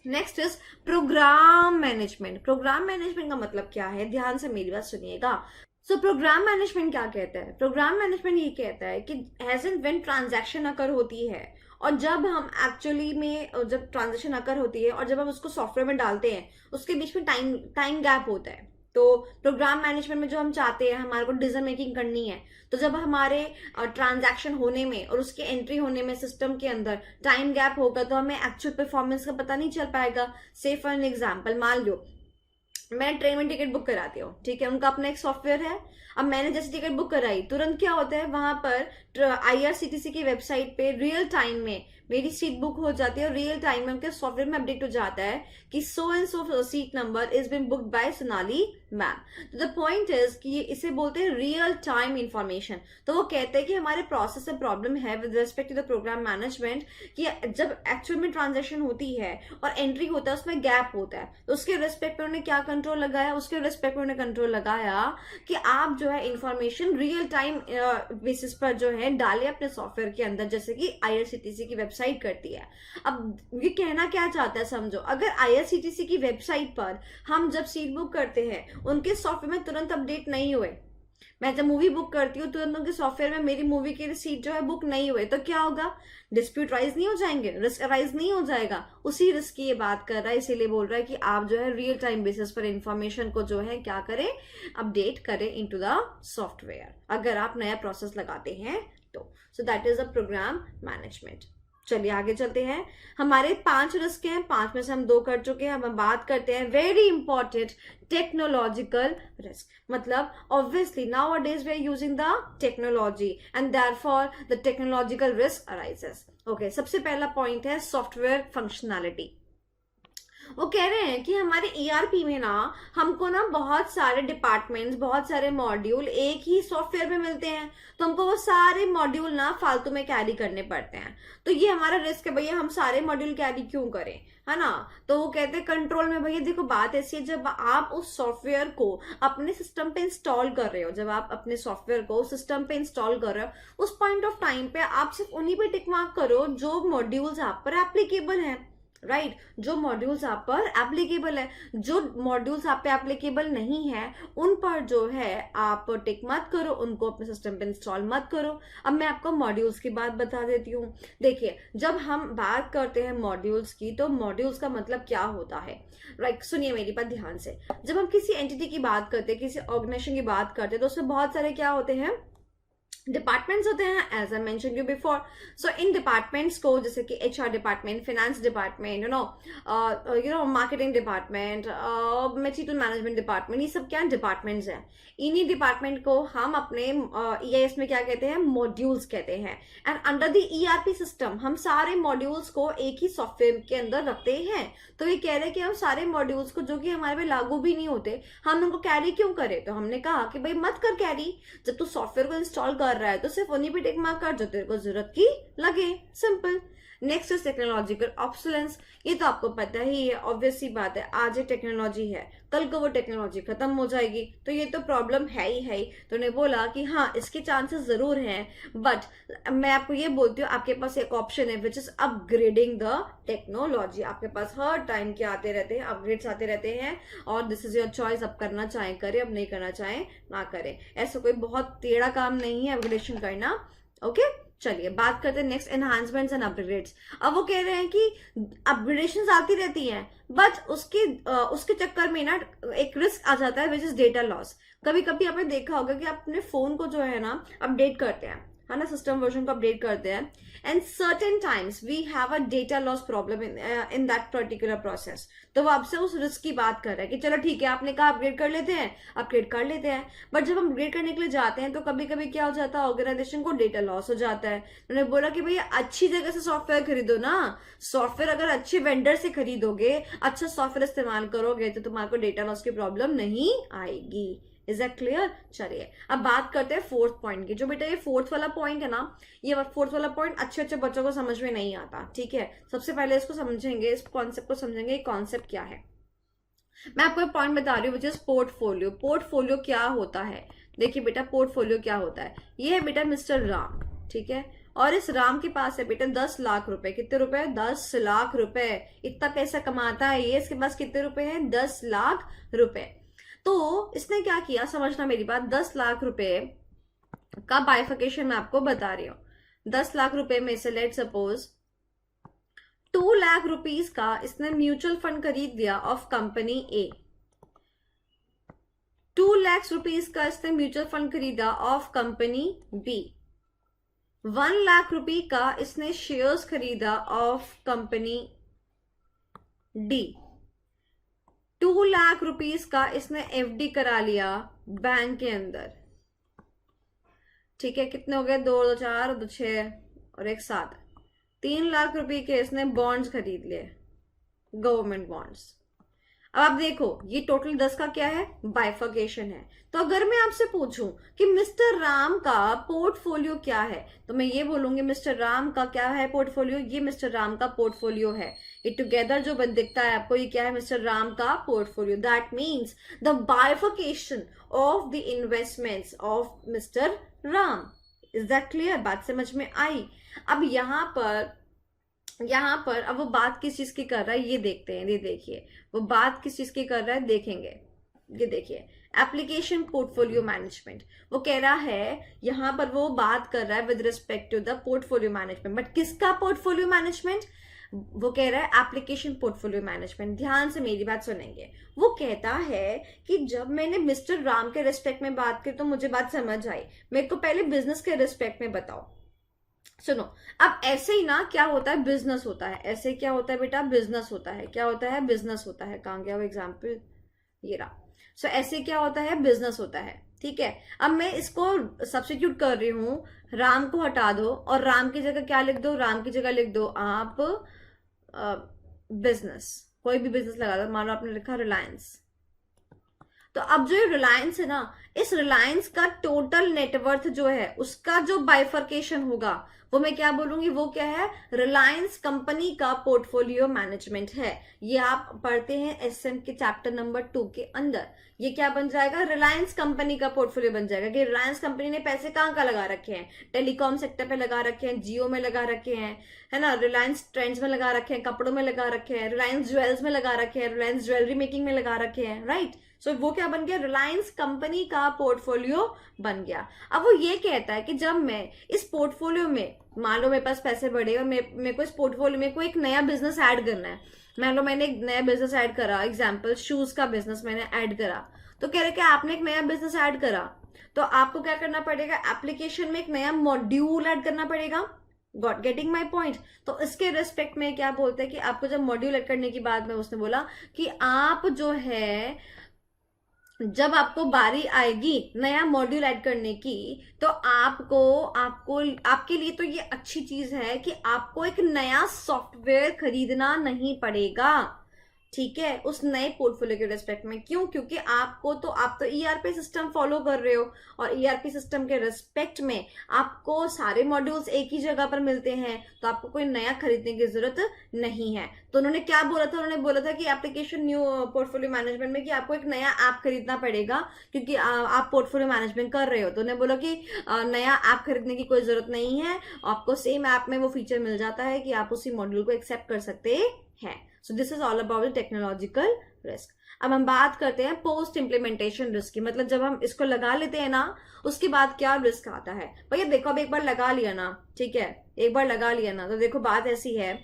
Next is programme management. Programme management का मतलब क्या है, ध्यान से मेरी बात सुनिएगा। सो प्रोग्राम मैनेजमेंट क्या कहता है, प्रोग्राम मैनेजमेंट ये कहता है कि एज एंड व्हेन ट्रांजैक्शन अकर होती है, और जब हम एक्चुअली में जब ट्रांजैक्शन अकर होती है और जब हम उसको सॉफ्टवेयर में डालते हैं, उसके बीच में टाइम गैप होता है। तो प्रोग्राम मैनेजमेंट में जो हम चाहते हैं, हमारे को डिसीजन मेकिंग करनी है, तो जब हमारे ट्रांजैक्शन होने में और उसके एंट्री होने में सिस्टम के अंदर टाइम गैप होगा, तो हमें एक्चुअल परफॉर्मेंस का पता नहीं चल पाएगा। से फॉर एन एग्जाम्पल, मान लो मैं ट्रेन में टिकट बुक कराती हूँ, ठीक है, उनका अपना एक सॉफ्टवेयर है। अब मैंने जैसे टिकट बुक कराई, तुरंत क्या होता है, वहां पर IRCTC की वेबसाइट पे रियल टाइम में मेरी सीट बुक हो जाती है, और रियल टाइम में उनके सॉफ्टवेयर में अपडेट हो जाता है कि so and so seat number is been booked by Sonali ma'am. तो द पॉइंट इज कि ये इसे बोलते हैं रियल टाइम इंफॉर्मेशन। तो वो कहते हैं कि हमारे प्रोसेस से प्रॉब्लम है with respect to the programme management, कि जब एक्चुअल में ट्रांजेक्शन होती है और एंट्री होता है, उसमें गैप होता है, तो उसके रिस्पेक्ट में उन्होंने क्या कंट्रोल लगाया, उसके रिस्पेक्ट में उन्होंने कंट्रोल लगाया कि आप जो है इंफॉर्मेशन रियल टाइम बेसिस पर जो है डाले अपने सॉफ्टवेयर के अंदर, जैसे कि IRCTC की वेबसाइट करती है। अब ये कहना क्या चाहता है, समझो, अगर IRCTC की वेबसाइट पर हम जब सीट बुक करते हैं, उनके सॉफ्टवेयर में तुरंत अपडेट नहीं हुए, मैं जब मूवी बुक करती हूँ तुरंत उनके सॉफ्टवेयर में मेरी मूवी की सीट जो है बुक नहीं हुए, तो क्या होगा, डिस्प्यूट राइज नहीं हो जाएंगे, रिस्क राइज नहीं हो जाएगा। उसी रिस्क की ये बात कर रहा है, इसीलिए बोल रहा है कि आप जो है रियल टाइम बेसिस पर इंफॉर्मेशन को जो है क्या करें, अपडेट करें इनटू द सॉफ्टवेयर, अगर आप नया प्रोसेस लगाते हैं तो। So that is a programme management. चलिए आगे चलते हैं। हमारे 5 रिस्क हैं, 5 में से हम 2 कर चुके हैं। अब हम बात करते हैं वेरी इंपॉर्टेंट टेक्नोलॉजिकल रिस्क। मतलब obviously nowadays we are using the technology and therefore the technological risk arises. Okay, सबसे पहला पॉइंट है सॉफ्टवेयर फंक्शनैलिटी। वो कह रहे हैं कि हमारे ERP में ना हमको ना बहुत सारे डिपार्टमेंट्स, बहुत सारे मॉड्यूल एक ही सॉफ्टवेयर में मिलते हैं, तो हमको वो सारे मॉड्यूल ना फालतू में कैरी करने पड़ते हैं। तो ये हमारा रिस्क है भैया, हम सारे मॉड्यूल कैरी क्यों करें, है ना। तो वो कहते हैं कंट्रोल में, भैया देखो बात ऐसी है, जब आप उस सॉफ्टवेयर को अपने सिस्टम पे इंस्टॉल कर रहे हो, जब आप अपने सॉफ्टवेयर को सिस्टम पे इंस्टॉल कर रहे हो, उस पॉइंट ऑफ टाइम पे आप सिर्फ उन्हीं पे टिक मार्क करो जो मॉड्यूल्स आप पर एप्लीकेबल हैं, राइट जो मॉड्यूल्स आप पर एप्लीकेबल है। जो मॉड्यूल्स आप पे एप्लीकेबल नहीं है उन पर जो है आप टिक मत करो, उनको अपने सिस्टम पे इंस्टॉल मत करो। अब मैं आपको मॉड्यूल्स की बात बता देती हूँ। देखिए, जब हम बात करते हैं मॉड्यूल्स की, तो मॉड्यूल्स का मतलब क्या होता है, राइट सुनिए मेरी बात ध्यान से। जब हम किसी एंटिटी की बात करते हैं, किसी ऑर्गेनाइजेशन की बात करते हैं, तो उसमें बहुत सारे क्या होते हैं, डिपार्टमेंट्स होते हैं, as I mention you before. So इन डिपार्टमेंट्स को, जैसे कि HR department, finance department, you know marketing department, material management department, ये सब क्या डिपार्टमेंट्स हैं। इन्हीं डिपार्टमेंट को हम अपने EIS में क्या कहते हैं, मॉड्यूल्स कहते हैं। And under the ERP system हम सारे मॉड्यूल्स को एक ही सॉफ्टवेयर के अंदर रखते हैं। तो ये कह रहे हैं कि हम सारे मॉड्यूल्स को, जो कि हमारे पे लागू भी नहीं होते, हम उनको कैरी क्यों करें। तो हमने कहा कि भाई मत कर कैरी, जब तू सॉफ्टवेयर को इंस्टॉल कर रहा है तो सिर्फ उन्हीं पे टिक मार्क कर जो तेरे को जरूरत की लगे, simple. Next is technological obsolescence. ये तो आपको पता ही है, ऑब्वियस सी बात है, आज एक टेक्नोलॉजी है, कल को वो टेक्नोलॉजी खत्म हो जाएगी, तो ये तो प्रॉब्लम है ही है। तो उन्हें बोला कि हाँ इसके चांसेस जरूर हैं, बट मैं आपको ये बोलती हूँ, आपके पास एक ऑप्शन है which is upgrading the technology. आपके पास हर टाइम के आते रहते हैं, अपग्रेड्स आते रहते हैं, और दिस इज योर चॉइस, अब करना चाहें करें, अब नहीं करना चाहें ना करें। ऐसा कोई बहुत टेढ़ा काम नहीं है अपग्रेडेशन करना। ओके चलिए बात करते हैं नेक्स्ट, एनहांसमेंट्स एंड अपग्रेड्स। अब वो कह रहे हैं कि अपग्रेडेशन आती रहती हैं, बट उसके चक्कर में ना एक रिस्क आ जाता है विच इज डेटा लॉस। कभी कभी आपने देखा होगा कि आप अपने फोन को जो है ना अपडेट करते हैं, है ना, सिस्टम वर्जन को अपडेट करते हैं, and certain times we have a data loss problem in that particular process. तो वो आपसे उस रिस्क की बात कर रहा है कि चलो ठीक है, आपने कहा अपग्रेड कर लेते हैं, अपग्रेड कर लेते हैं, बट जब हम अपग्रेड करने के लिए जाते हैं तो कभी कभी क्या हो जाता है, ऑर्गेनाइजेशन को डेटा लॉस हो जाता है। उन्होंने बोला कि भैया अच्छी जगह से सॉफ्टवेयर खरीदो ना, सॉफ्टवेयर अगर अच्छे वेंडर से खरीदोगे, अच्छा सॉफ्टवेयर इस्तेमाल करोगे, तो तुम्हारे को डेटा लॉस की प्रॉब्लम नहीं आएगी। Is that clear? चलिए अब बात करते हैं फोर्थ पॉइंट की। जो बेटा ये फोर्थ वाला पॉइंट है ना, ये फोर्थ वाला पॉइंट अच्छे अच्छे बच्चों को समझ में नहीं आता, ठीक है। सबसे पहले इसको समझेंगे, इस कॉन्सेप्ट को समझेंगे, कॉन्सेप्ट क्या है। मैं आपको एक पॉइंट बता रही हूँ, विच इज पोर्टफोलियो। पोर्टफोलियो क्या होता है? देखिए बेटा पोर्टफोलियो क्या होता है, ये है बेटा मिस्टर राम, ठीक है। और इस राम के पास है बेटा 10 लाख रुपए। कितने रुपए? 10 लाख रुपए। इतना पैसा कमाता है ये, इसके पास कितने रुपए हैं? 10 लाख रुपए। तो इसने क्या किया, समझना मेरी बात। 10 लाख रुपए का बाइफिकेशन मैं आपको बता रही हूँ। 10 लाख रुपए में से लेट सपोज 2 लाख रुपीस का इसने म्यूचुअल फंड खरीद दिया of company A. 2 lakh rupees का इसने म्यूचुअल फंड खरीदा ऑफ कंपनी बी। 1 लाख रुपए का इसने शेयर्स खरीदा of company D. 2 lakh rupees का इसने एफडी करा लिया बैंक के अंदर, ठीक है। कितने हो गए? 2 2 4 2 6 और 1 7। 3 लाख रुपए के इसने बॉन्ड्स खरीद लिए, गवर्नमेंट बॉन्ड्स। अब आप देखो ये टोटल 10 का क्या है? बाइफर्केशन है। तो अगर मैं आपसे पूछूं कि मिस्टर राम का पोर्टफोलियो क्या है, तो मैं ये बोलूंगी मिस्टर राम का क्या है पोर्टफोलियो? ये मिस्टर राम का पोर्टफोलियो है। ये टुगेदर जो दिखता है आपको, ये क्या है? मिस्टर राम का portfolio. That means the bifurcation of the investments of mister Ram. Is that clear? बात समझ में आई? अब यहाँ पर अब वो बात किस चीज की कर रहा है ये देखते हैं। ये देखिए वो बात किस चीज की कर रहा है, देखेंगे। ये देखिए एप्लीकेशन पोर्टफोलियो मैनेजमेंट, वो कह रहा है यहाँ पर, वो बात कर रहा है with respect to the portfolio management. But किसका पोर्टफोलियो मैनेजमेंट? वो कह रहा है एप्लीकेशन पोर्टफोलियो मैनेजमेंट। ध्यान से मेरी बात सुनेंगे। वो कहता है कि जब मैंने मिस्टर राम के रिस्पेक्ट में बात की तो मुझे बात समझ आई, मेरे को पहले बिजनेस के रिस्पेक्ट में बताओ। सुनो, अब ऐसे ही ना क्या होता है? बिजनेस होता है। ऐसे क्या होता है बेटा? बिजनेस होता है। क्या होता है? बिजनेस होता है। कहाँ गया वो एग्जाम्पल? ये रहा। सो ऐसे क्या होता है? बिजनेस होता है, ठीक है। अब मैं इसको सब्स्टिट्यूट कर रही हूँ, राम को हटा दो और राम की जगह क्या लिख दो? राम की जगह लिख दो आप बिजनेस। कोई भी बिजनेस लगा दो, मान लो आपने लिखा रिलायंस। तो अब जो रिलायंस है ना, इस रिलायंस का टोटल नेटवर्थ जो है उसका जो बाइफर्केशन होगा वो मैं क्या बोलूंगी? वो क्या है? रिलायंस कंपनी का पोर्टफोलियो मैनेजमेंट है। ये आप पढ़ते हैं एसएम के चैप्टर नंबर 2 के अंदर। ये क्या बन जाएगा? रिलायंस कंपनी का पोर्टफोलियो बन जाएगा कि रिलायंस कंपनी ने पैसे कहाँ लगा रखे हैं? टेलीकॉम सेक्टर पे लगा रखे हैं, जियो में लगा रखे हैं, है ना, रिलायंस ट्रेंड्स में लगा रखे हैं, कपड़ों में लगा रखे हैं, रिलायंस ज्वेल्स में लगा रखे हैं, रिलायंस ज्वेलरी मेकिंग में लगा रखे हैं, राइट। सो वो क्या बन गया? रिलायंस कंपनी का पोर्टफोलियो बन गया। अब वो ये कहता है कि जब मैं इस पोर्टफोलियो में, मान लो मेरे पास पैसे बढ़े और मेरे को इस पोर्टफोलियो में कोई एक नया बिजनेस ऐड करना है। मान लो मैंने एक नया बिजनेस ऐड करा, एग्जाम्पल शूज का बिजनेस मैंने ऐड करा। तो कह रहे कि आपने एक नया बिजनेस ऐड करा तो आपको क्या करना पड़ेगा? एप्लीकेशन में एक नया मॉड्यूल ऐड करना पड़ेगा। Got getting my point? तो इसके रेस्पेक्ट में क्या बोलते हैं कि आपको जब मॉड्यूल ऐड करने की बात में उसने बोला कि आप जो है, जब आपको बारी आएगी नया मॉड्यूल ऐड करने की तो आपके लिए तो ये अच्छी चीज है कि आपको एक नया सॉफ्टवेयर खरीदना नहीं पड़ेगा, ठीक है, उस नए पोर्टफोलियो के रेस्पेक्ट में। क्यों? क्योंकि आप तो ईआरपी सिस्टम फॉलो कर रहे हो और ईआरपी सिस्टम के रेस्पेक्ट में आपको सारे मॉड्यूल्स एक ही जगह पर मिलते हैं, तो आपको कोई नया खरीदने की जरूरत नहीं है। तो उन्होंने क्या बोला था? उन्होंने बोला था कि एप्लीकेशन न्यू पोर्टफोलियो मैनेजमेंट में कि आपको एक नया ऐप खरीदना पड़ेगा क्योंकि आप पोर्टफोलियो मैनेजमेंट कर रहे हो। तो उन्होंने बोला कि नया ऐप खरीदने की कोई जरूरत नहीं है, आपको सेम ऐप में वो फीचर मिल जाता है कि आप उसी मॉड्यूल को एक्सेप्ट कर सकते हैं। सो this is all about the technological risk. अब हम बात करते हैं पोस्ट इम्प्लीमेंटेशन रिस्क की। मतलब जब हम इसको लगा लेते हैं ना, उसके बाद क्या रिस्क आता है। भैया देखो, अब एक बार लगा लिया ना, ठीक है, एक बार लगा लिया ना, तो देखो बात ऐसी है,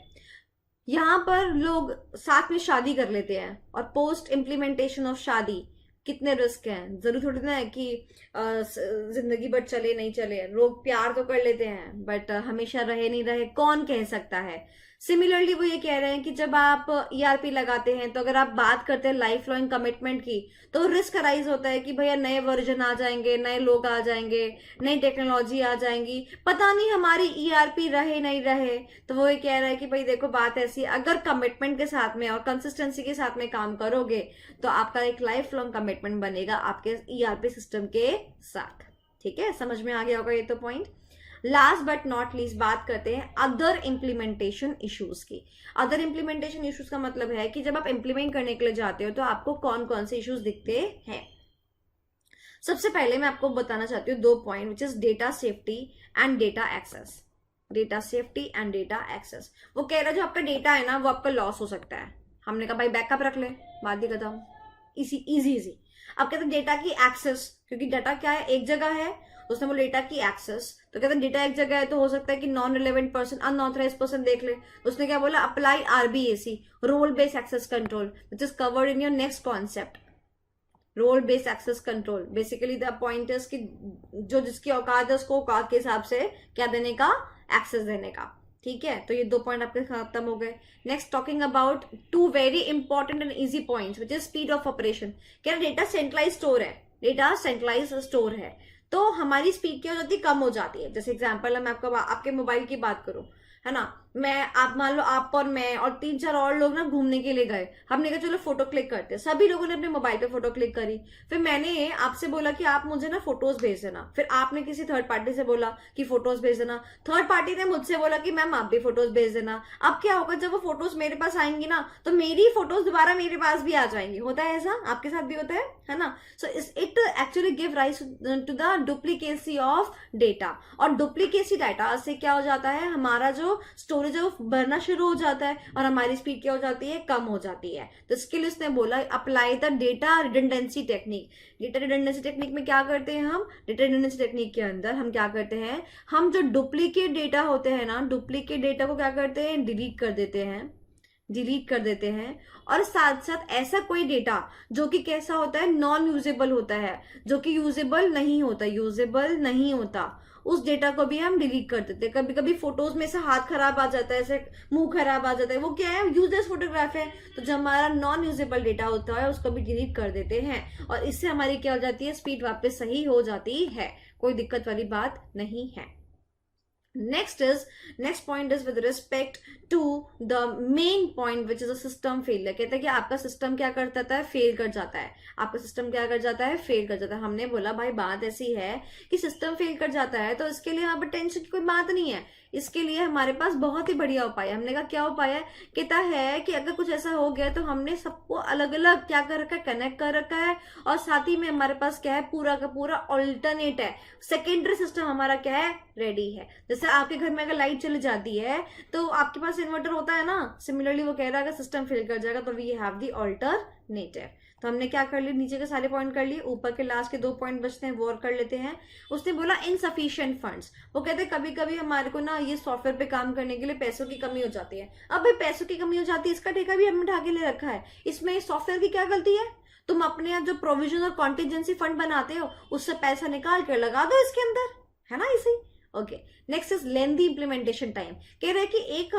यहाँ पर लोग साथ में शादी कर लेते हैं और पोस्ट इम्प्लीमेंटेशन ऑफ शादी कितने रिस्क हैं। जरूर थोड़ी ना है कि जिंदगी भर चले नहीं चले। लोग प्यार तो कर लेते हैं बट हमेशा रहे नहीं रहे कौन कह सकता है। सिमिलरली वो ये कह रहे हैं कि जब आप ईआरपी लगाते हैं तो अगर आप बात करते हैं लाइफ लॉन्ग कमिटमेंट की, तो रिस्क अराइज होता है कि भैया नए वर्जन आ जाएंगे, नए लोग आ जाएंगे, नई टेक्नोलॉजी आ जाएंगी, पता नहीं हमारी ईआरपी रहे नहीं रहे। तो वो ये कह रहा है कि भाई देखो बात ऐसी, अगर कमिटमेंट के साथ में और कंसिस्टेंसी के साथ में काम करोगे तो आपका एक लाइफ लॉन्ग कमिटमेंट बनेगा आपके ईआरपी सिस्टम के साथ। ठीक है, समझ में आ गया होगा ये तो point. Last but not least बात करते हैं अदर इंप्लीमेंटेशन इश्यूज की। अदर इंप्लीमेंटेशन इश्यूज का मतलब है कि जब आप इंप्लीमेंट करने के लिए जाते हो तो आपको कौन कौन से इश्यूज दिखते हैं। सबसे पहले मैं आपको बताना चाहती हूँ 2 point, which is data safety and data access. Data safety and data access, वो कह रहा है जो आपका डेटा है ना वो आपका लॉस हो सकता है। हमने कहा भाई बैकअप रख ले, बात ही खत्म, इजी इजी इजी। अब कहते हैं डेटा की एक्सेस, क्योंकि डाटा क्या है, एक जगह है, उसने बोला डेटा की एक्सेस, तो कहते हैं डेटा एक जगह है तो हो सकता है कि non relevant person, unauthorise person देख ले। उसने क्या बोला, apply RBAC, role based access control, which is covered in your next concept. Role based access control, basically the point is कि जो जिसकी औकात है उसको औकात के हिसाब से क्या देने का, एक्सेस देने का। ठीक है, तो ये 2 पॉइंट आपके खत्म हो गए। Next talking about 2 very important and easy points, which is speed of operation. क्या डेटा सेंट्रलाइज स्टोर है, डेटा सेंट्रलाइज स्टोर है तो हमारी स्पीड क्या हो जाती है, कम हो जाती है। जैसे एग्जांपल है, मैं आपको आपके मोबाइल की बात करूं, है ना, मैं आप मान लो आप और मैं और 3-4 और लोग ना घूमने के लिए गए, हमने कहा चलो फोटो क्लिक करते हैं, सभी लोगों ने अपने मोबाइल पे फोटो क्लिक करी। फिर मैंने आपसे बोला कि आप मुझे ना फोटोज भेज देना, फिर आपने किसी थर्ड पार्टी से बोला कि फोटोज भेज देना, थर्ड पार्टी ने मुझसे बोला कि मैम आप भी फोटोज भेज देना। अब क्या होगा, जब वो फोटोज मेरे पास आएंगी ना तो मेरी फोटोज दोबारा मेरे पास भी आ जाएंगी। होता है ऐसा, आपके साथ भी होता है ना। So it actually give rise to the duplicacy of data, और डुप्लीकेसी डाटा से क्या हो जाता है, हमारा जो स्टोरेज है वो भरना शुरू हो जाता है और हमारी स्पीड क्या हो जाती है, कम हो जाती है। तो इसके लिए उसने बोला apply the data redundancy technique. Data redundancy technique में क्या करते हैं हम, डेटा रिडंडेंसी टेक्निक के अंदर हम क्या करते हैं, हम जो डुप्लीकेट डेटा होते हैं ना, डुप्लीकेट डेटा को क्या करते हैं, डिलीट कर देते हैं। और साथ साथ ऐसा कोई डेटा जो कि कैसा होता है, नॉन यूजेबल होता है, जो कि यूजेबल नहीं होता, उस डेटा को भी हम डिलीट कर देते हैं। कभी कभी फोटोज में से हाथ खराब आ जाता है, ऐसे मुंह खराब आ जाता है, वो क्या है, यूजलेस फोटोग्राफ है। तो जब हमारा नॉन यूजेबल डेटा होता है उसको भी डिलीट कर देते हैं, और इससे हमारी क्या हो जाती है, स्पीड वापस सही हो जाती है, कोई दिक्कत वाली बात नहीं है। Next point is with respect to the main point which is a system failure. कहते हैं कि आपका सिस्टम क्या कर जाता है, फेल कर जाता है, आपका सिस्टम क्या कर जाता है, फेल कर जाता है। हमने बोला भाई बात ऐसी है कि सिस्टम फेल कर जाता है तो इसके लिए यहाँ पर टेंशन की कोई बात नहीं है, इसके लिए हमारे पास बहुत ही बढ़िया उपाय है। हमने कहा क्या उपाय है, कहता है कि अगर कुछ ऐसा हो गया तो हमने सबको अलग अलग क्या कर रखा है, कनेक्ट कर रखा है, और साथ ही में हमारे पास क्या है, पूरा का पूरा ऑल्टरनेट है, सेकेंडरी सिस्टम हमारा क्या है, रेडी है। जैसे आपके घर में अगर लाइट चली जाती है तो आपके पास इन्वर्टर होता है ना, सिमिलरली वो कह रहा है अगर सिस्टम फेल कर जाएगा तो वी हैव दी ऑल्टरनेटिव। तो हमने क्या कर लिया, नीचे के सारे पॉइंट कर लिए, ऊपर के लास्ट के 2 पॉइंट बचते हैं वो और कर लेते हैं। उसने बोला इनसफिशिएंट फंड्स, वो कहते हैं कभी कभी हमारे को ना ये सॉफ्टवेयर पे काम करने के लिए पैसों की कमी हो जाती है। अब भाई पैसों की कमी हो जाती है, इसका ठेका भी हमने उठा के ले रखा है, इसमें सॉफ्टवेयर की क्या गलती है। तुम अपने यहाँ जो प्रोविजन और कॉन्टीजेंसी फंड बनाते हो उससे पैसा निकाल कर लगा दो इसके अंदर, है ना, इसी। Okay, next is lengthy implementation time. कह रहे हैं कि एक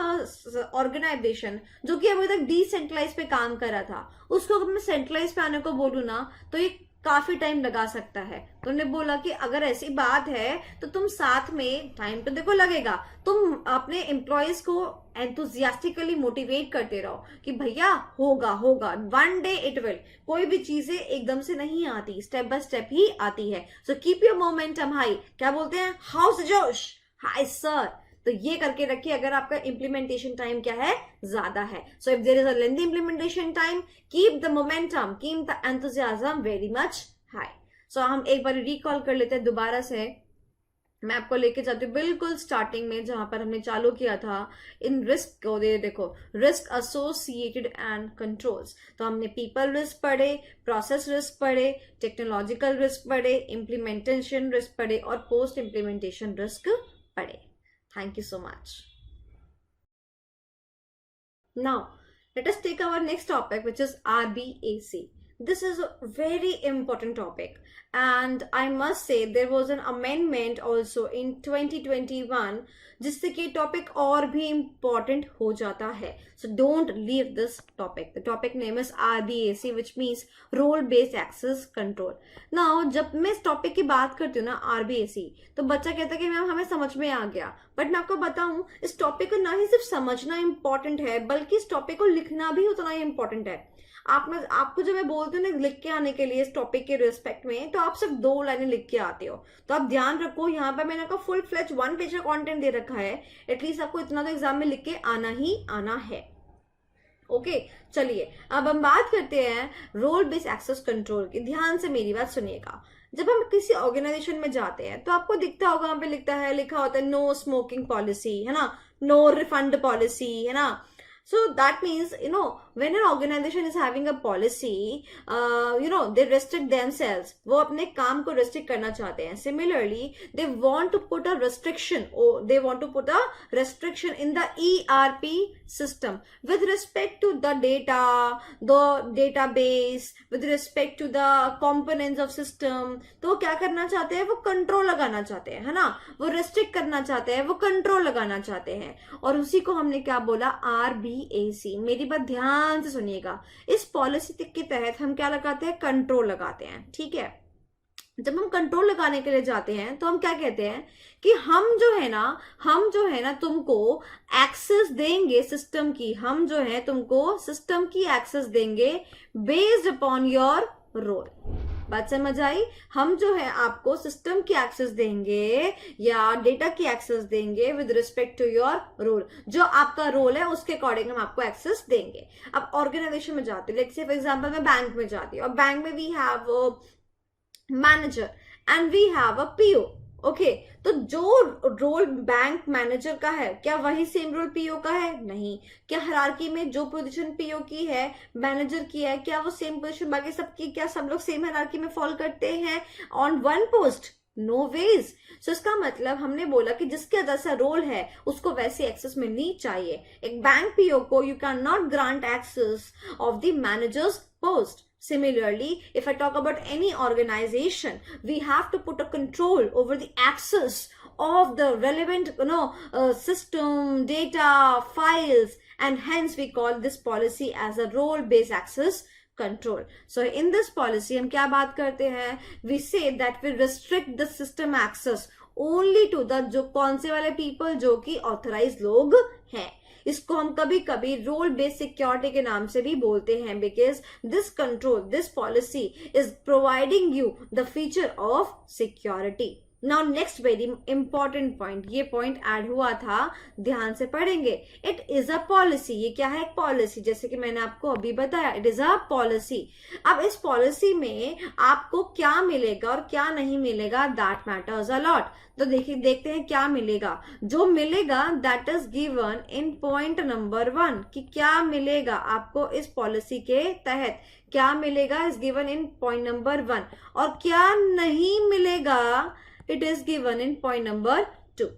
ऑर्गेनाइजेशन जो कि अभी तक डिसेंट्रलाइज पे काम कर रहा था, उसको अगर मैं सेंट्रलाइज पे आने को बोलूँ ना तो ये काफी टाइम लगा सकता है। तो उन्होंने बोला कि अगर ऐसी बात है तो तुम साथ में, टाइम तो देखो लगेगा, तुम अपने एम्प्लॉयज को एंथुजियास्टिकली मोटिवेट करते रहो कि भैया होगा, वन डे इट विल। कोई भी चीजें एकदम से नहीं आती, स्टेप बाय स्टेप ही आती है। So keep your momentum high, क्या बोलते हैं, हाउस जोश हाई सर। तो ये करके रखिए अगर आपका इंप्लीमेंटेशन टाइम क्या है, ज्यादा है। So if there is a lengthy implementation time, keep the momentum, keep the enthusiasm very much high. सो हम एक बार रिकॉल कर लेते हैं दोबारा से। मैं आपको लेके जाती हूँ बिल्कुल स्टार्टिंग में जहां पर हमने चालू किया था, इन रिस्क को देखो, रिस्क एसोसिएटेड एंड कंट्रोल्स। तो हमने पीपल रिस्क पढ़े, प्रोसेस रिस्क पढ़े, टेक्नोलॉजिकल रिस्क पढ़े, इम्प्लीमेंटेशन रिस्क पढ़े, और पोस्ट इम्प्लीमेंटेशन रिस्क पढ़े। Thank you so much. Now, let us take our next topic, which is RBAC. This is a very important topic, and I must say there was an amendment also in 2021 जिससे कि topic और भी important हो जाता है. So don't leave this topic. The topic name is RBAC, which means role based access control. Now जब मैं इस टॉपिक की बात करती हूँ ना RBAC, तो बच्चा कहता है कि मैम हमें समझ में आ गया, बट मैं आपको बताऊं इस टॉपिक को ना ही सिर्फ समझना इंपॉर्टेंट है बल्कि इस टॉपिक को लिखना भी उतना ही इंपॉर्टेंट है. आपको जब मैं बोलती हूँ ना लिख के आने के लिए इस टॉपिक के रिस्पेक्ट में, तो आप सिर्फ 2 लाइनें लिख के आते हो. तो आप ध्यान रखो, यहाँ पर मैंने आपको फुल फ्लेज 1 पेज का कंटेंट दे रखा है. एटलीस्ट आपको इतना तो एग्जाम में लिख के आना ही आना है. ओके चलिए अब हम बात करते हैं रोल बेस्ड एक्सेस कंट्रोल की. ध्यान से मेरी बात सुनिएगा. जब हम किसी ऑर्गेनाइजेशन में जाते हैं तो आपको दिखता होगा, वहां पे लिखा होता है नो स्मोकिंग पॉलिसी, है ना, नो रिफंड पॉलिसी, है ना. So that means, when an organization is having a policy, they restrict themselves. वो अपने काम को restrict करना चाहते हैं. Similarly, they want to put a restriction in the ERP system with respect to the data, the database, with respect to the components of system. तो वो क्या करना चाहते हैं? वो control लगाना चाहते हैं, है ना. वो restrict करना चाहते हैं, वो control लगाना चाहते हैं. और उसी को हमने क्या बोला? RBAC. मेरी बात ध्यान से सुनिएगा. इस पॉलिसी के तहत हम क्या लगाते हैं? कंट्रोल लगाते हैं. ठीक है. जब हम कंट्रोल लगाने के लिए जाते हैं तो हम क्या कहते हैं कि हम जो है ना तुमको एक्सेस देंगे सिस्टम की. हम जो है तुमको सिस्टम की एक्सेस देंगे बेस्ड अपॉन योर रोल. बात समझ आई? हम जो है आपको सिस्टम की एक्सेस देंगे या डेटा की एक्सेस देंगे with respect to your role. जो आपका रोल है उसके अकॉर्डिंग हम आपको एक्सेस देंगे. अब ऑर्गेनाइजेशन में जाते हैं, लेट्स से फॉर एग्जांपल मैं बैंक में जाती हूँ और बैंक में we have manager and we have a PO. Okay, तो जो रोल बैंक मैनेजर का है क्या वही सेम रोल पीओ का है? नहीं. क्या हायरार्की में जो पोजीशन पीओ की है, मैनेजर की है, क्या वो सेम पोजीशन बाकी सबकी, क्या सब लोग सेम हायरार्की में फॉलो करते हैं on one post? No ways. So इसका मतलब हमने बोला कि जिसका जैसा रोल है उसको वैसी एक्सेस मिलनी चाहिए. एक बैंक पीओ को you can not grant access of the manager's post. Similarly, if I talk about any organization, we have to put a control over the access of the relevant, system, data, files, and hence we call this policy as a role-based access control. So in this policy, हम क्या बात करते हैं? We say that we restrict the system access only to the जो कौन से वाले people जो कि authorized लोग हैं. इसको हम कभी कभी रोल बेस्ड सिक्योरिटी के नाम से भी बोलते हैं, because this control, this policy is providing you the feature of security. Now next very important point, ये पॉइंट ऐड हुआ था, ध्यान से पढ़ेंगे. It is a policy. ये क्या है? एक पॉलिसी. जैसे कि मैंने आपको अभी बताया, इट इज अ पॉलिसी. अब इस पॉलिसी में आपको क्या मिलेगा और क्या नहीं मिलेगा, दैट मैटर्स अ लॉट. तो देखते हैं क्या मिलेगा. जो मिलेगा that is given in point number 1 कि क्या मिलेगा आपको इस पॉलिसी के तहत, क्या मिलेगा is given in point number 1. और क्या नहीं मिलेगा, it is given in point number 2.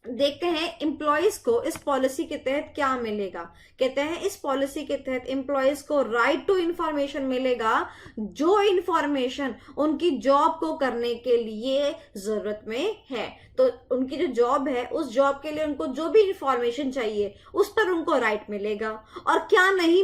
देखते हैं एम्प्लॉयज को इस पॉलिसी के तहत क्या मिलेगा. कहते हैं इस पॉलिसी के तहत एम्प्लॉयज को राइट टू इंफॉर्मेशन मिलेगा, जो इंफॉर्मेशन उनकी जॉब को करने के लिए जरूरत में है. तो उनकी जो जॉब है उस जॉब के लिए उनको जो भी इंफॉर्मेशन चाहिए उस पर उनको राइट मिलेगा. और क्या नहीं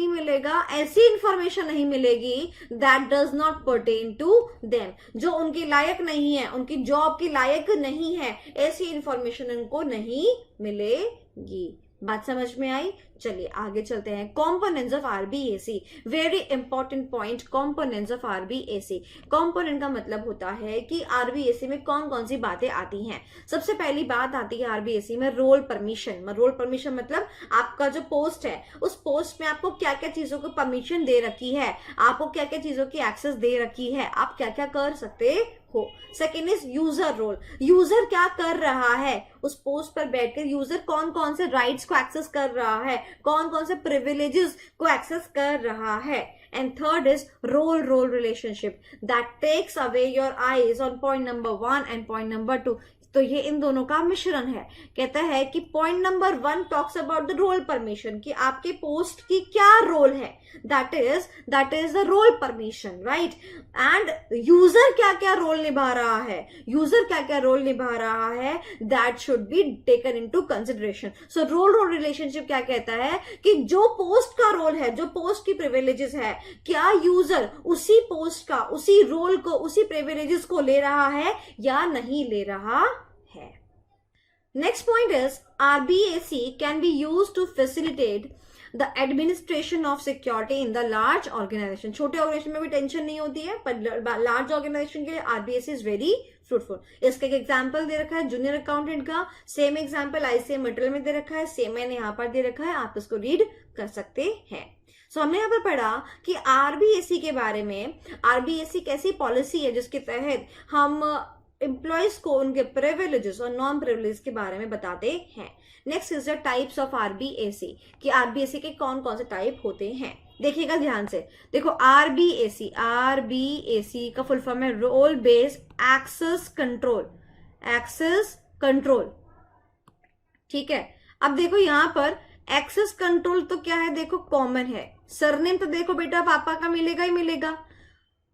मिलेगा, ऐसी इंफॉर्मेशन नहीं मिलेगी that does not pertain to them, जो उनके लायक नहीं है, उनकी जॉब की लायक नहीं है, ऐसी इंफॉर्मेशन उनको नहीं मिलेगी. बात समझ में आई? चलिए आगे चलते हैं. Components of RBAC, very important point. Components of RBAC, component का मतलब होता है कि आरबीएसी में कौन कौन सी बातें आती हैं. सबसे पहली बात आती है आरबीएसी में रोल परमिशन. रोल परमिशन मतलब आपका जो पोस्ट है उस पोस्ट में आपको क्या क्या चीजों को परमिशन दे रखी है, आपको क्या क्या चीजों की एक्सेस दे रखी है, आप क्या क्या कर सकते हो. Second is user role. User क्या कर रहा है उस पोस्ट पर बैठकर, यूजर कौन कौन से राइट्स को एक्सेस कर रहा है, कौन कौन से प्रिविलेजेस को एक्सेस कर रहा है. And third is role relationship that takes away your eyes on point number 1 and point number 2. तो ये इन दोनों का मिश्रण है। कहता है कि point number 1 talks about the role permission, कि आपके पोस्ट की क्या रोल है, that is the role permission, right. And user क्या क्या रोल निभा रहा है, that should be taken into consideration. So role relationship क्या कहता है कि जो पोस्ट का रोल है, जो पोस्ट की प्रिविलेजेस है, क्या यूजर उसी पोस्ट का, उसी रोल को, उसी प्रिविलेजेस को ले रहा है या नहीं ले रहा है। Next point is RBAC can be used to facilitate the administration of security in the large organization. छोटे ऑर्गेनाइजेशन में भी टेंशन नहीं होती है, पर लार्ज ऑर्गेनाइजेशन के लिए RBAC इज वेरी फ्रूटफुल। इसका एक एग्जाम्पल दे रखा है जूनियर अकाउंटेंट का, सेम एग्जाम्पल ICA मटेरियल में दे रखा है, सेम मैंने यहाँ पर दे रखा है, आप इसको रीड कर सकते हैं। सो हमने यहाँ पर पढ़ा कि RBAC के बारे में। RBAC एक ऐसी पॉलिसी है जिसके तहत हम एम्प्लॉयज को उनके प्रिविलेजेस और नॉन प्रिविलेज के बारे में बताते हैं। Next is the types of RBAC, कि RBAC के कौन कौन से टाइप होते हैं। देखिएगा ध्यान से, देखो RBAC का फुल फॉर्म है रोल बेस्ड एक्सेस कंट्रोल, ठीक है। अब देखो यहाँ पर एक्सेस कंट्रोल तो क्या है, देखो कॉमन है, सरनेम तो देखो बेटा पापा का मिलेगा ही मिलेगा,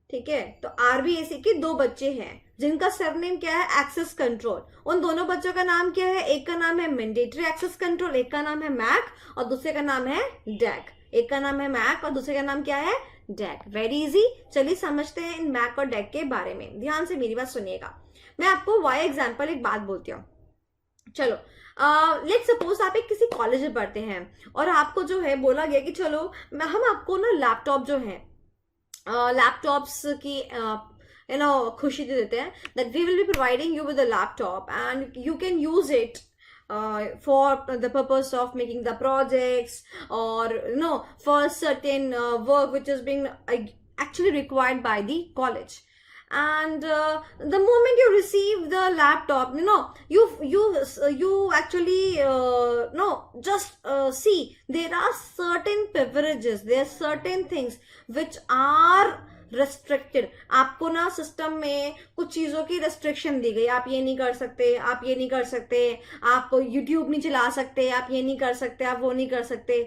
ठीक है। तो RBAC के 2 बच्चे हैं जिनका सरनेम क्या है, एक्सेस कंट्रोल। उन दोनों बच्चों का नाम क्या है, एक का नाम है मैंडेटरी एक्सेस कंट्रोल, एक का नाम है मैक और दूसरे का नाम है डैक। एक का नाम है मैक और दूसरे का नाम क्या है, डैक। Very easy. चलिए समझते हैं इन मैक और डैक के बारे में। ध्यान से मेरी बात सुनिएगा, मैं आपको वाई एग्जाम्पल एक बात बोलती हूँ। चलो लेट्स सपोज आप एक किसी कॉलेज में पढ़ते हैं और आपको जो है बोला गया कि चलो हम आपको ना लैपटॉप जो है, लैपटॉप्स की खुशी दे देते हैं, that we will be providing you with a laptop and you can use it for the purpose of making the projects or for certain work which is being actually required by the college. And the moment you receive the laptop, you actually just see there are certain privileges, there are certain things which are restricted. आपको ना system में कुछ चीजों की restriction दी गई, आप ये नहीं कर सकते, आप ये नहीं कर सकते, आप यूट्यूब नहीं चला सकते, आप ये नहीं कर सकते, आप वो नहीं कर सकते।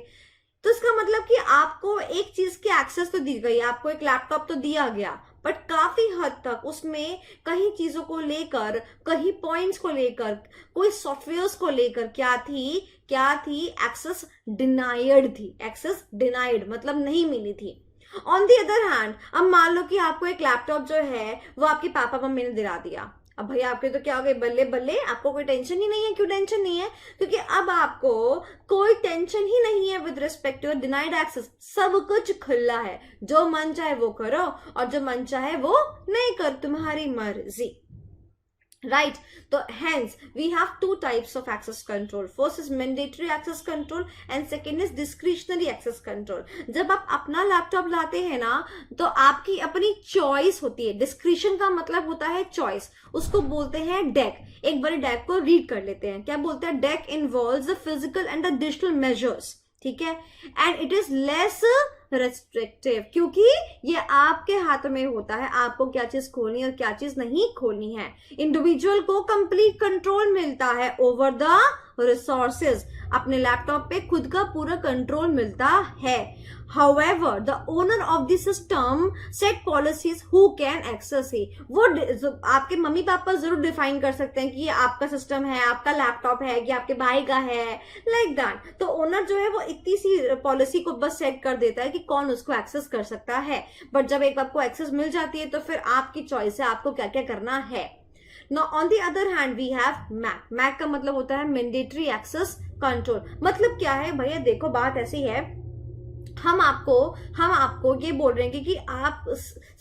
तो इसका मतलब कि आपको एक चीज की एक्सेस तो दी गई, आपको एक लैपटॉप तो दिया गया, बट काफी हद तक उसमें कहीं चीजों को लेकर, कहीं पॉइंट्स को लेकर, कोई सॉफ्टवेयर्स को लेकर क्या थी, एक्सेस डिनाइड मतलब नहीं मिली थी। ऑन दी अदर हैंड, अब मान लो कि आपको एक लैपटॉप जो है वो आपके पापा मम्मी ने दिला दिया। अब भैया आपके तो क्या हो गए, बल्ले बल्ले, आपको कोई टेंशन ही नहीं है। क्यों टेंशन नहीं है? क्योंकि अब आपको कोई टेंशन ही नहीं है with respect to denied access. सब कुछ खुला है, जो मन चाहे वो करो और जो मन चाहे वो नहीं कर, तुम्हारी मर्जी, right? So hence we have 2 types of access control. First is mandatory access control and second is discretionary access control. जब आप अपना लैपटॉप लाते हैं ना तो आपकी अपनी चॉइस होती है। डिस्क्रिशन का मतलब होता है चॉइस, उसको बोलते हैं डेक। एक बार डेक को रीड कर लेते हैं, क्या बोलते हैं, deck involves the physical and the digital measures, ठीक है, and it is less restrictive, क्योंकि ये आपके हाथ में होता है आपको क्या चीज खोलनी है और क्या चीज नहीं खोलनी है। इंडिविजुअल को कंप्लीट कंट्रोल मिलता है ओवर द रिसोर्सेज, अपने लैपटॉप पे खुद का पूरा कंट्रोल मिलता है। However, the owner of the system set policies who can access it. वो आपके मम्मी पापा जरूर डिफाइन कर सकते हैं कि ये आपका सिस्टम है, आपका लैपटॉप है, कि आपके भाई का है, लाइक दैट। तो ओनर जो है वो इतनी सी पॉलिसी को बस सेट कर देता है कि कौन उसको एक्सेस कर सकता है। बट जब एक आपको एक्सेस मिल जाती है तो फिर आपकी चॉइस है आपको क्या क्या करना है। Now on the other hand we have MAC. MAC का मतलब होता है मैंडेटरी एक्सेस कंट्रोल। मतलब क्या है भैया, देखो बात ऐसी है, हम आपको ये बोल रहे हैं कि आप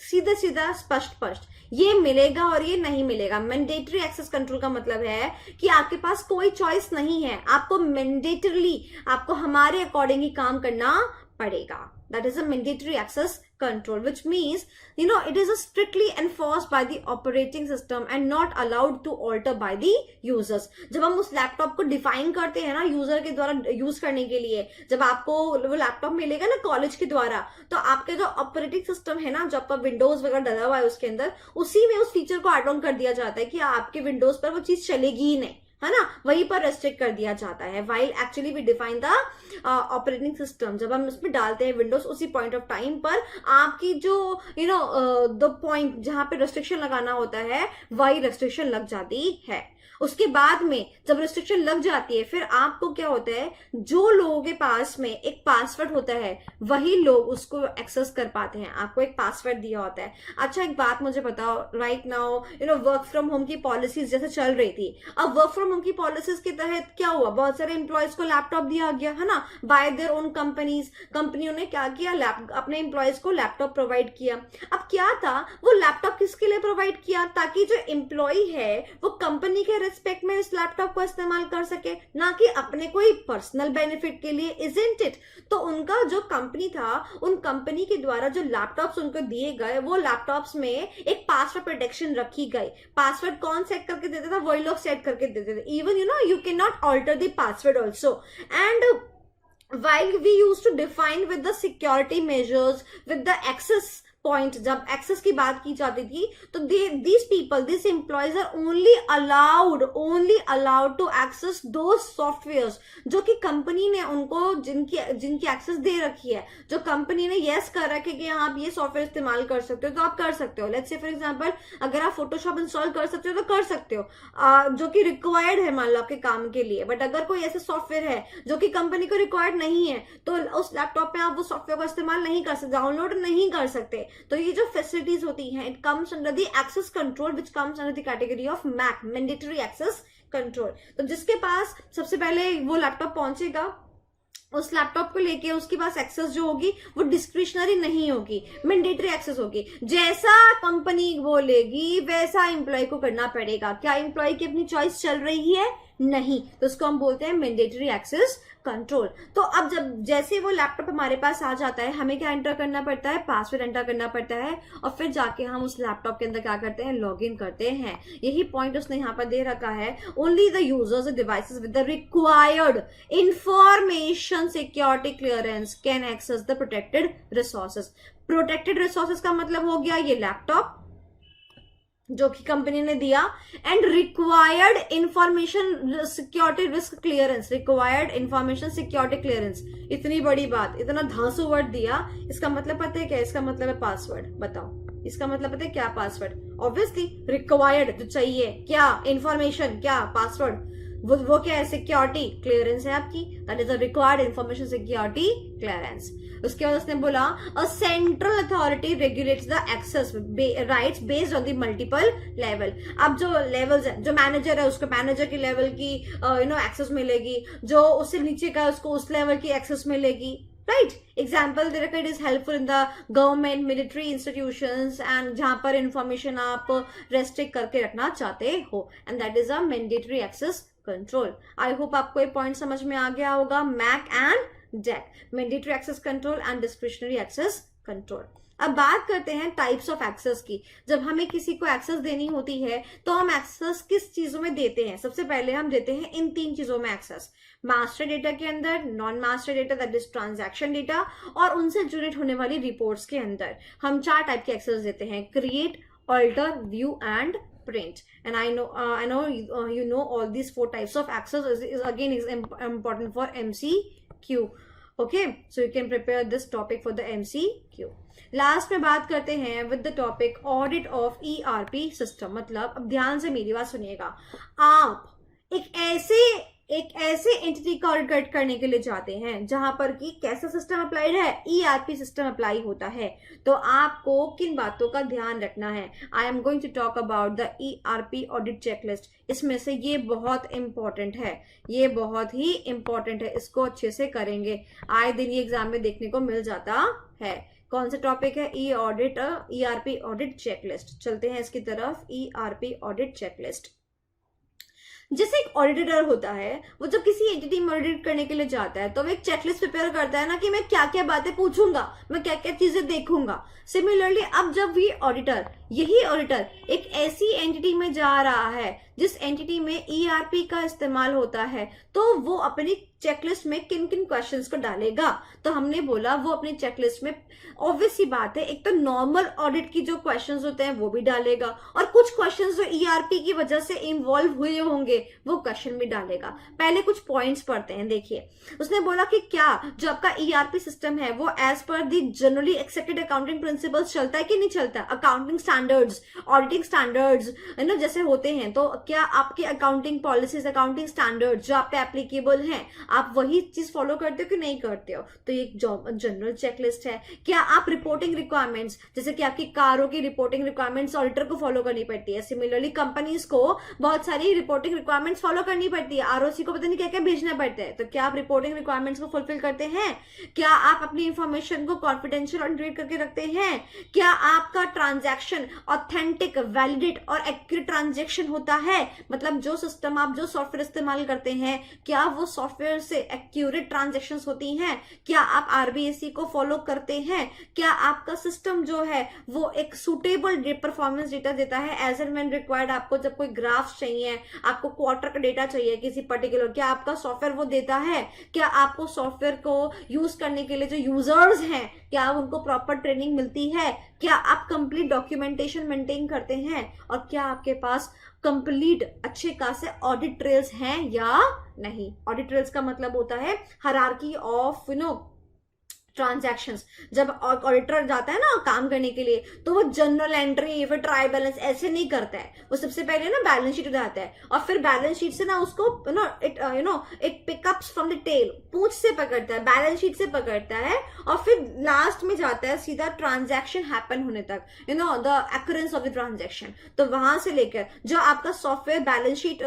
सीधा सीधा स्पष्ट ये मिलेगा और ये नहीं मिलेगा। मैंडेटरी एक्सेस कंट्रोल का मतलब है कि आपके पास कोई चॉइस नहीं है, आपको मैंडेटरली, आपको हमारे अकॉर्डिंग ही काम करना पड़ेगा। That is a mandatory access control, which means it is a strictly enforced by the operating system and not allowed to alter by the users. जब हम उस लैपटॉप को डिफाइन करते हैं ना यूजर के द्वारा यूज करने के लिए, जब आपको वो लैपटॉप मिलेगा ना कॉलेज के द्वारा, तो आपके जो ऑपरेटिंग सिस्टम है ना, जो आपका विंडोज वगैरह डला हुआ है उसके अंदर, उसी में उस फीचर को एड ऑन कर दिया जाता है कि आपके विंडोज पर वो चीज चलेगी ही नहीं, है ना, वहीं पर रेस्ट्रिक्ट कर दिया जाता है. While actually we define the operating system, जब हम उसमें डालते हैं विंडोज, उसी पॉइंट ऑफ टाइम पर आपकी जो द पॉइंट जहां पे रेस्ट्रिक्शन लगाना होता है वही रेस्ट्रिक्शन लग जाती है. उसके बाद में जब रेस्ट्रिक्शन लग जाती है, फिर आपको क्या होता है, जो लोगों के पास में एक पासवर्ड होता है वही लोग उसको एक्सेस कर पाते हैं. आपको एक पासवर्ड दिया होता है. अच्छा, एक बात मुझे बताओ, right now work from home की पॉलिसीज जैसे चल रही थी, अब वर्क फ्रॉम होम की पॉलिसीज के तहत क्या हुआ, बहुत सारे एम्प्लॉयज को लैपटॉप दिया गया, है ना, बाय देयर ओन कंपनीज. कंपनियों ने क्या किया, अपने एम्प्लॉयज को लैपटॉप प्रोवाइड किया. अब क्या था, वो लैपटॉप किसके लिए प्रोवाइड किया, ताकि जो एम्प्लॉय है वो कंपनी के रिस्पेक्ट में इस लैपटॉप को इस्तेमाल कर सके, ना कि अपने कोई पर्सनल बेनिफिट के लिए, इजंट इट. तो उनका जो कंपनी था, उन कंपनी के द्वारा जो लैपटॉप्स उनको दिए गए, वो लैपटॉप्स में एक पासवर्ड प्रोटेक्शन रखी गई. पासवर्ड कौन सेट करके देता था, वही लोग सेट करके देते थे. Even you can not alter the password also. And while we used to define with the security measures, with the access point, जब एक्सेस की बात की जाती थी, तो these people, these employees are only allowed to access those softwares जो कि company ने उनको जिनकी एक्सेस दे रखी है, जो कंपनी ने यस कर रखे कि आप ये सॉफ्टवेयर इस्तेमाल कर सकते हो, तो आप कर सकते हो. लेट्स से फॉर एग्जांपल, अगर आप फोटोशॉप इंस्टॉल कर सकते हो तो कर सकते हो, जो कि रिक्वायर्ड है मान लो आपके काम के लिए. बट अगर कोई ऐसे सॉफ्टवेयर है जो कि कंपनी को रिक्वायर्ड नहीं है, तो उस लैपटॉप पे आप वो सॉफ्टवेयर को इस्तेमाल नहीं कर सकते, डाउनलोड नहीं कर सकते. तो ये जो फैसिलिटीज होती हैं, it comes under the access control, which comes under the category of MAC, mandatory access control. तो जिसके पास सबसे पहले वो लैपटॉप पहुंचेगा, उस लैपटॉप को लेके उसके पास एक्सेस जो होगी वो डिस्क्रिशनरी नहीं होगी, मैंडेटरी एक्सेस होगी. जैसा कंपनी बोलेगी वैसा एम्प्लॉय को करना पड़ेगा. क्या एम्प्लॉय की अपनी चॉइस चल रही है? नहीं. तो उसको हम बोलते हैं मैंडेटरी एक्सेस कंट्रोल. तो अब जैसे वो लैपटॉप हमारे पास आ जाता है, हमें क्या एंटर करना पड़ता है, पासवर्ड एंटर करना पड़ता है, और फिर जाके हम उस लैपटॉप के अंदर क्या करते हैं, लॉग इन करते हैं. यही पॉइंट उसने यहाँ पर दे रखा है. Only the users devices with the required information security clearance can access the protected resources. Protected resources का मतलब हो गया ये लैपटॉप जो कि कंपनी ने दिया, and required information security risk clearance, required information security clearance. इतनी बड़ी बात, इतना धांसू वर्ड दिया. इसका मतलब पता है क्या? इसका मतलब है पासवर्ड. बताओ, इसका मतलब पता है क्या? पासवर्ड. ऑब्वियसली रिक्वायर्ड जो चाहिए, क्या? इंफॉर्मेशन, क्या? पासवर्ड. वो क्या है? सिक्योरिटी क्लियरेंस है आपकी. That is a required information security clearance. उसके बाद उसने बोला a central authority regulates the access rights based on the multiple level. अब जो लेवल्स है, जो मैनेजर है उसको मैनेजर की लेवल की एक्सेस मिलेगी, जो उससे नीचे का उसको उस लेवल की एक्सेस मिलेगी. राइट. एग्जाम्पल दे रखा, it is helpful in the government, military institutions and जहां पर इंफॉर्मेशन आप रेस्ट्रिक्ट करके रखना चाहते हो, and that is a mandatory access control. I hope आपको ये पॉइंट समझ में आ गया होगा. MAC and DAC, mandatory access control and discretionary access control. अब बात करते हैं टाइप्स ऑफ एक्सेस की. जब हमें किसी को एक्सेस देनी होती है तो हम एक्सेस किस चीजों में देते हैं? सबसे पहले हम देते हैं इन 3 चीजों में एक्सेस. मास्टर डेटा के अंदर, non master data that is transaction data, और उनसे जनरेट होने वाली रिपोर्ट्स के अंदर हम 4 टाइप के एक्सेस देते हैं: create, alter, view and print. And I know you know all these 4 types of access is important for MCQ. Okay, so you can prepare this topic for the MCQ. Last में बात करते हैं with the topic audit of ERP system. मतलब अब ध्यान से मेरी बात सुनिएगा. आप एक ऐसे एंटिटी का ऑडिट करने के लिए जाते हैं जहां पर कि कैसा सिस्टम अप्लाइड है, ERP सिस्टम अप्लाई होता है. तो आपको किन बातों का ध्यान रखना है? I am going to talk about the ERP audit checklist. इसमें से ये बहुत इंपॉर्टेंट है, ये बहुत ही इंपॉर्टेंट है. इसको अच्छे से करेंगे. आए दिन ये एग्जाम में देखने को मिल जाता है. कौन सा टॉपिक है? ERP audit checklist. चलते हैं इसकी तरफ. ERP audit checklist. जैसे एक ऑडिटर होता है, वो जब किसी एंटिटी में ऑडिट करने के लिए जाता है तो वो एक चेकलिस्ट प्रिपेयर करता है ना कि मैं क्या क्या बातें पूछूंगा, मैं क्या क्या चीजें देखूंगा। सिमिलरली अब जब भी यही ऑडिटर एक ऐसी एंटिटी में जा रहा है जिस एंटिटी में ईआरपी का इस्तेमाल होता है, तो वो अपनी चेकलिस्ट में किन किन क्वेश्चंस को डालेगा। तो हमने बोला वो अपनी चेकलिस्ट में ऑब्वियस सी बात है, एक तो नॉर्मल ऑडिट की जो क्वेश्चंस होते हैं वो भी डालेगा, और कुछ क्वेश्चंस जो ईआरपी की वजह से इन्वॉल्व हुए होंगे वो क्वेश्चन भी डालेगा। पहले कुछ पॉइंट्स पढ़ते हैं। देखिए, उसने बोला कि क्या जो आपका ईआरपी सिस्टम है वो एज पर दी जनरली एक्सेप्टेड अकाउंटिंग प्रिंसिपल्स चलता है कि नहीं चलता। अकाउंटिंग स्टैंडर्ड्स, ऑडिटिंग स्टैंडर्ड्स है ना, जैसे होते हैं, तो क्या आपके अकाउंटिंग पॉलिसीज, अकाउंटिंग स्टैंडर्ड्स जो आप पे एप्लीकेबल हैं, आप वही चीज फॉलो करते हो कि नहीं करते हो। तो ये एक जनरल चेकलिस्ट है। क्या आप रिपोर्टिंग रिक्वायरमेंट्स, जैसे कि आपकी कारों की रिपोर्टिंग रिक्वायरमेंट्स ऑडिटर को फॉलो करनी पड़ती है, सिमिलरली कंपनीज को बहुत सारी रिपोर्टिंग रिक्वायरमेंट्स फॉलो करनी पड़ती है, आरओसी को पता नहीं क्या क्या भेजना पड़ता है, तो क्या आप रिपोर्टिंग रिक्वायरमेंट्स को फुलफिल करते हैं। क्या आप अपनी इंफॉर्मेशन को कॉन्फिडेंशियल और इंटीग्रेट करके रखते हैं। क्या आपका ट्रांजैक्शन ऑथेंटिक, वैलिडेट और एक्यूरेट ट्रांजैक्शन होता है, मतलब जो सिस्टम आप जो सॉफ्टवेयर इस्तेमाल करते हैं क्या वो सॉफ्टवेयर से एक्यूरेट ट्रांजैक्शंस होती हैं। क्या आप आरबीएसई को फॉलो करते हैं। क्या आपका सिस्टम जो है वो एक सुटेबल परफॉर्मेंस डेटा देता है एज एंड व्हेन रिक्वायर्ड। आपको जब कोई ग्राफ चाहिए, आपको क्वार्टर का डेटा चाहिए किसी पर्टिकुलर, क्या आपका सॉफ्टवेयर वो देता है। क्या आपको सॉफ्टवेयर को यूज करने के लिए जो यूजर्स हैं क्या उनको प्रॉपर ट्रेनिंग मिलती है। क्या आप कंप्लीट डॉक्यूमेंटेशन मेंटेन करते हैं, और क्या आपके पास कंप्लीट अच्छे खासे ऑडिट ट्रेल्स हैं या नहीं। ऑडिट ट्रेल्स का मतलब होता है हायरार्की ऑफ ट्रांजैक्शंस। जब ऑडिटर जाता है ना काम करने के लिए, तो वो जनरल एंट्री फिर ट्राई बैलेंस ऐसे नहीं करता है, वो सबसे पहले ना बैलेंस शीट उठाता है, और फिर बैलेंस शीट से ना उसको it pickups from the tail, पूंछ से पकड़ता है, बैलेंस शीट से पकड़ता है, और फिर लास्ट में जाता है सीधा ट्रांजैक्शन हैपन होने तक, the occurrence of the transaction. तो वहां से लेकर जो आपका सॉफ्टवेयर बैलेंस शीट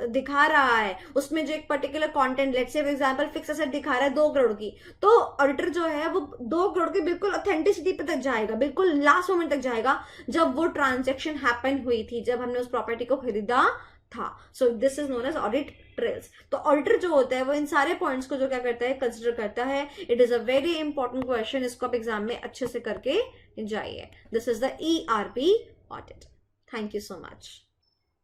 दिखा रहा है, उसमें जो एक particular content, let's say for example fix asset दिखा रहा है 2 करोड़ की, तो ऑडिटर जो है वो 2 करोड़ की बिल्कुल ऑथेंटिसिटी पे तक जाएगा, बिल्कुल लास्ट मोमेंट तक जाएगा जब वो ट्रांजैक्शन हैपन हुई थी, जब हमने उस प्रॉपर्टी को खरीदा था। So this is known as audit trails. तो ऑडिटर जो होता है वो इन सारे पॉइंट्स को जो क्या करता है, कंसिडर करता है। It is a very important question, इसको आप एग्जाम में अच्छे से करके जाइए। This is the ERP audit. Thank you so much.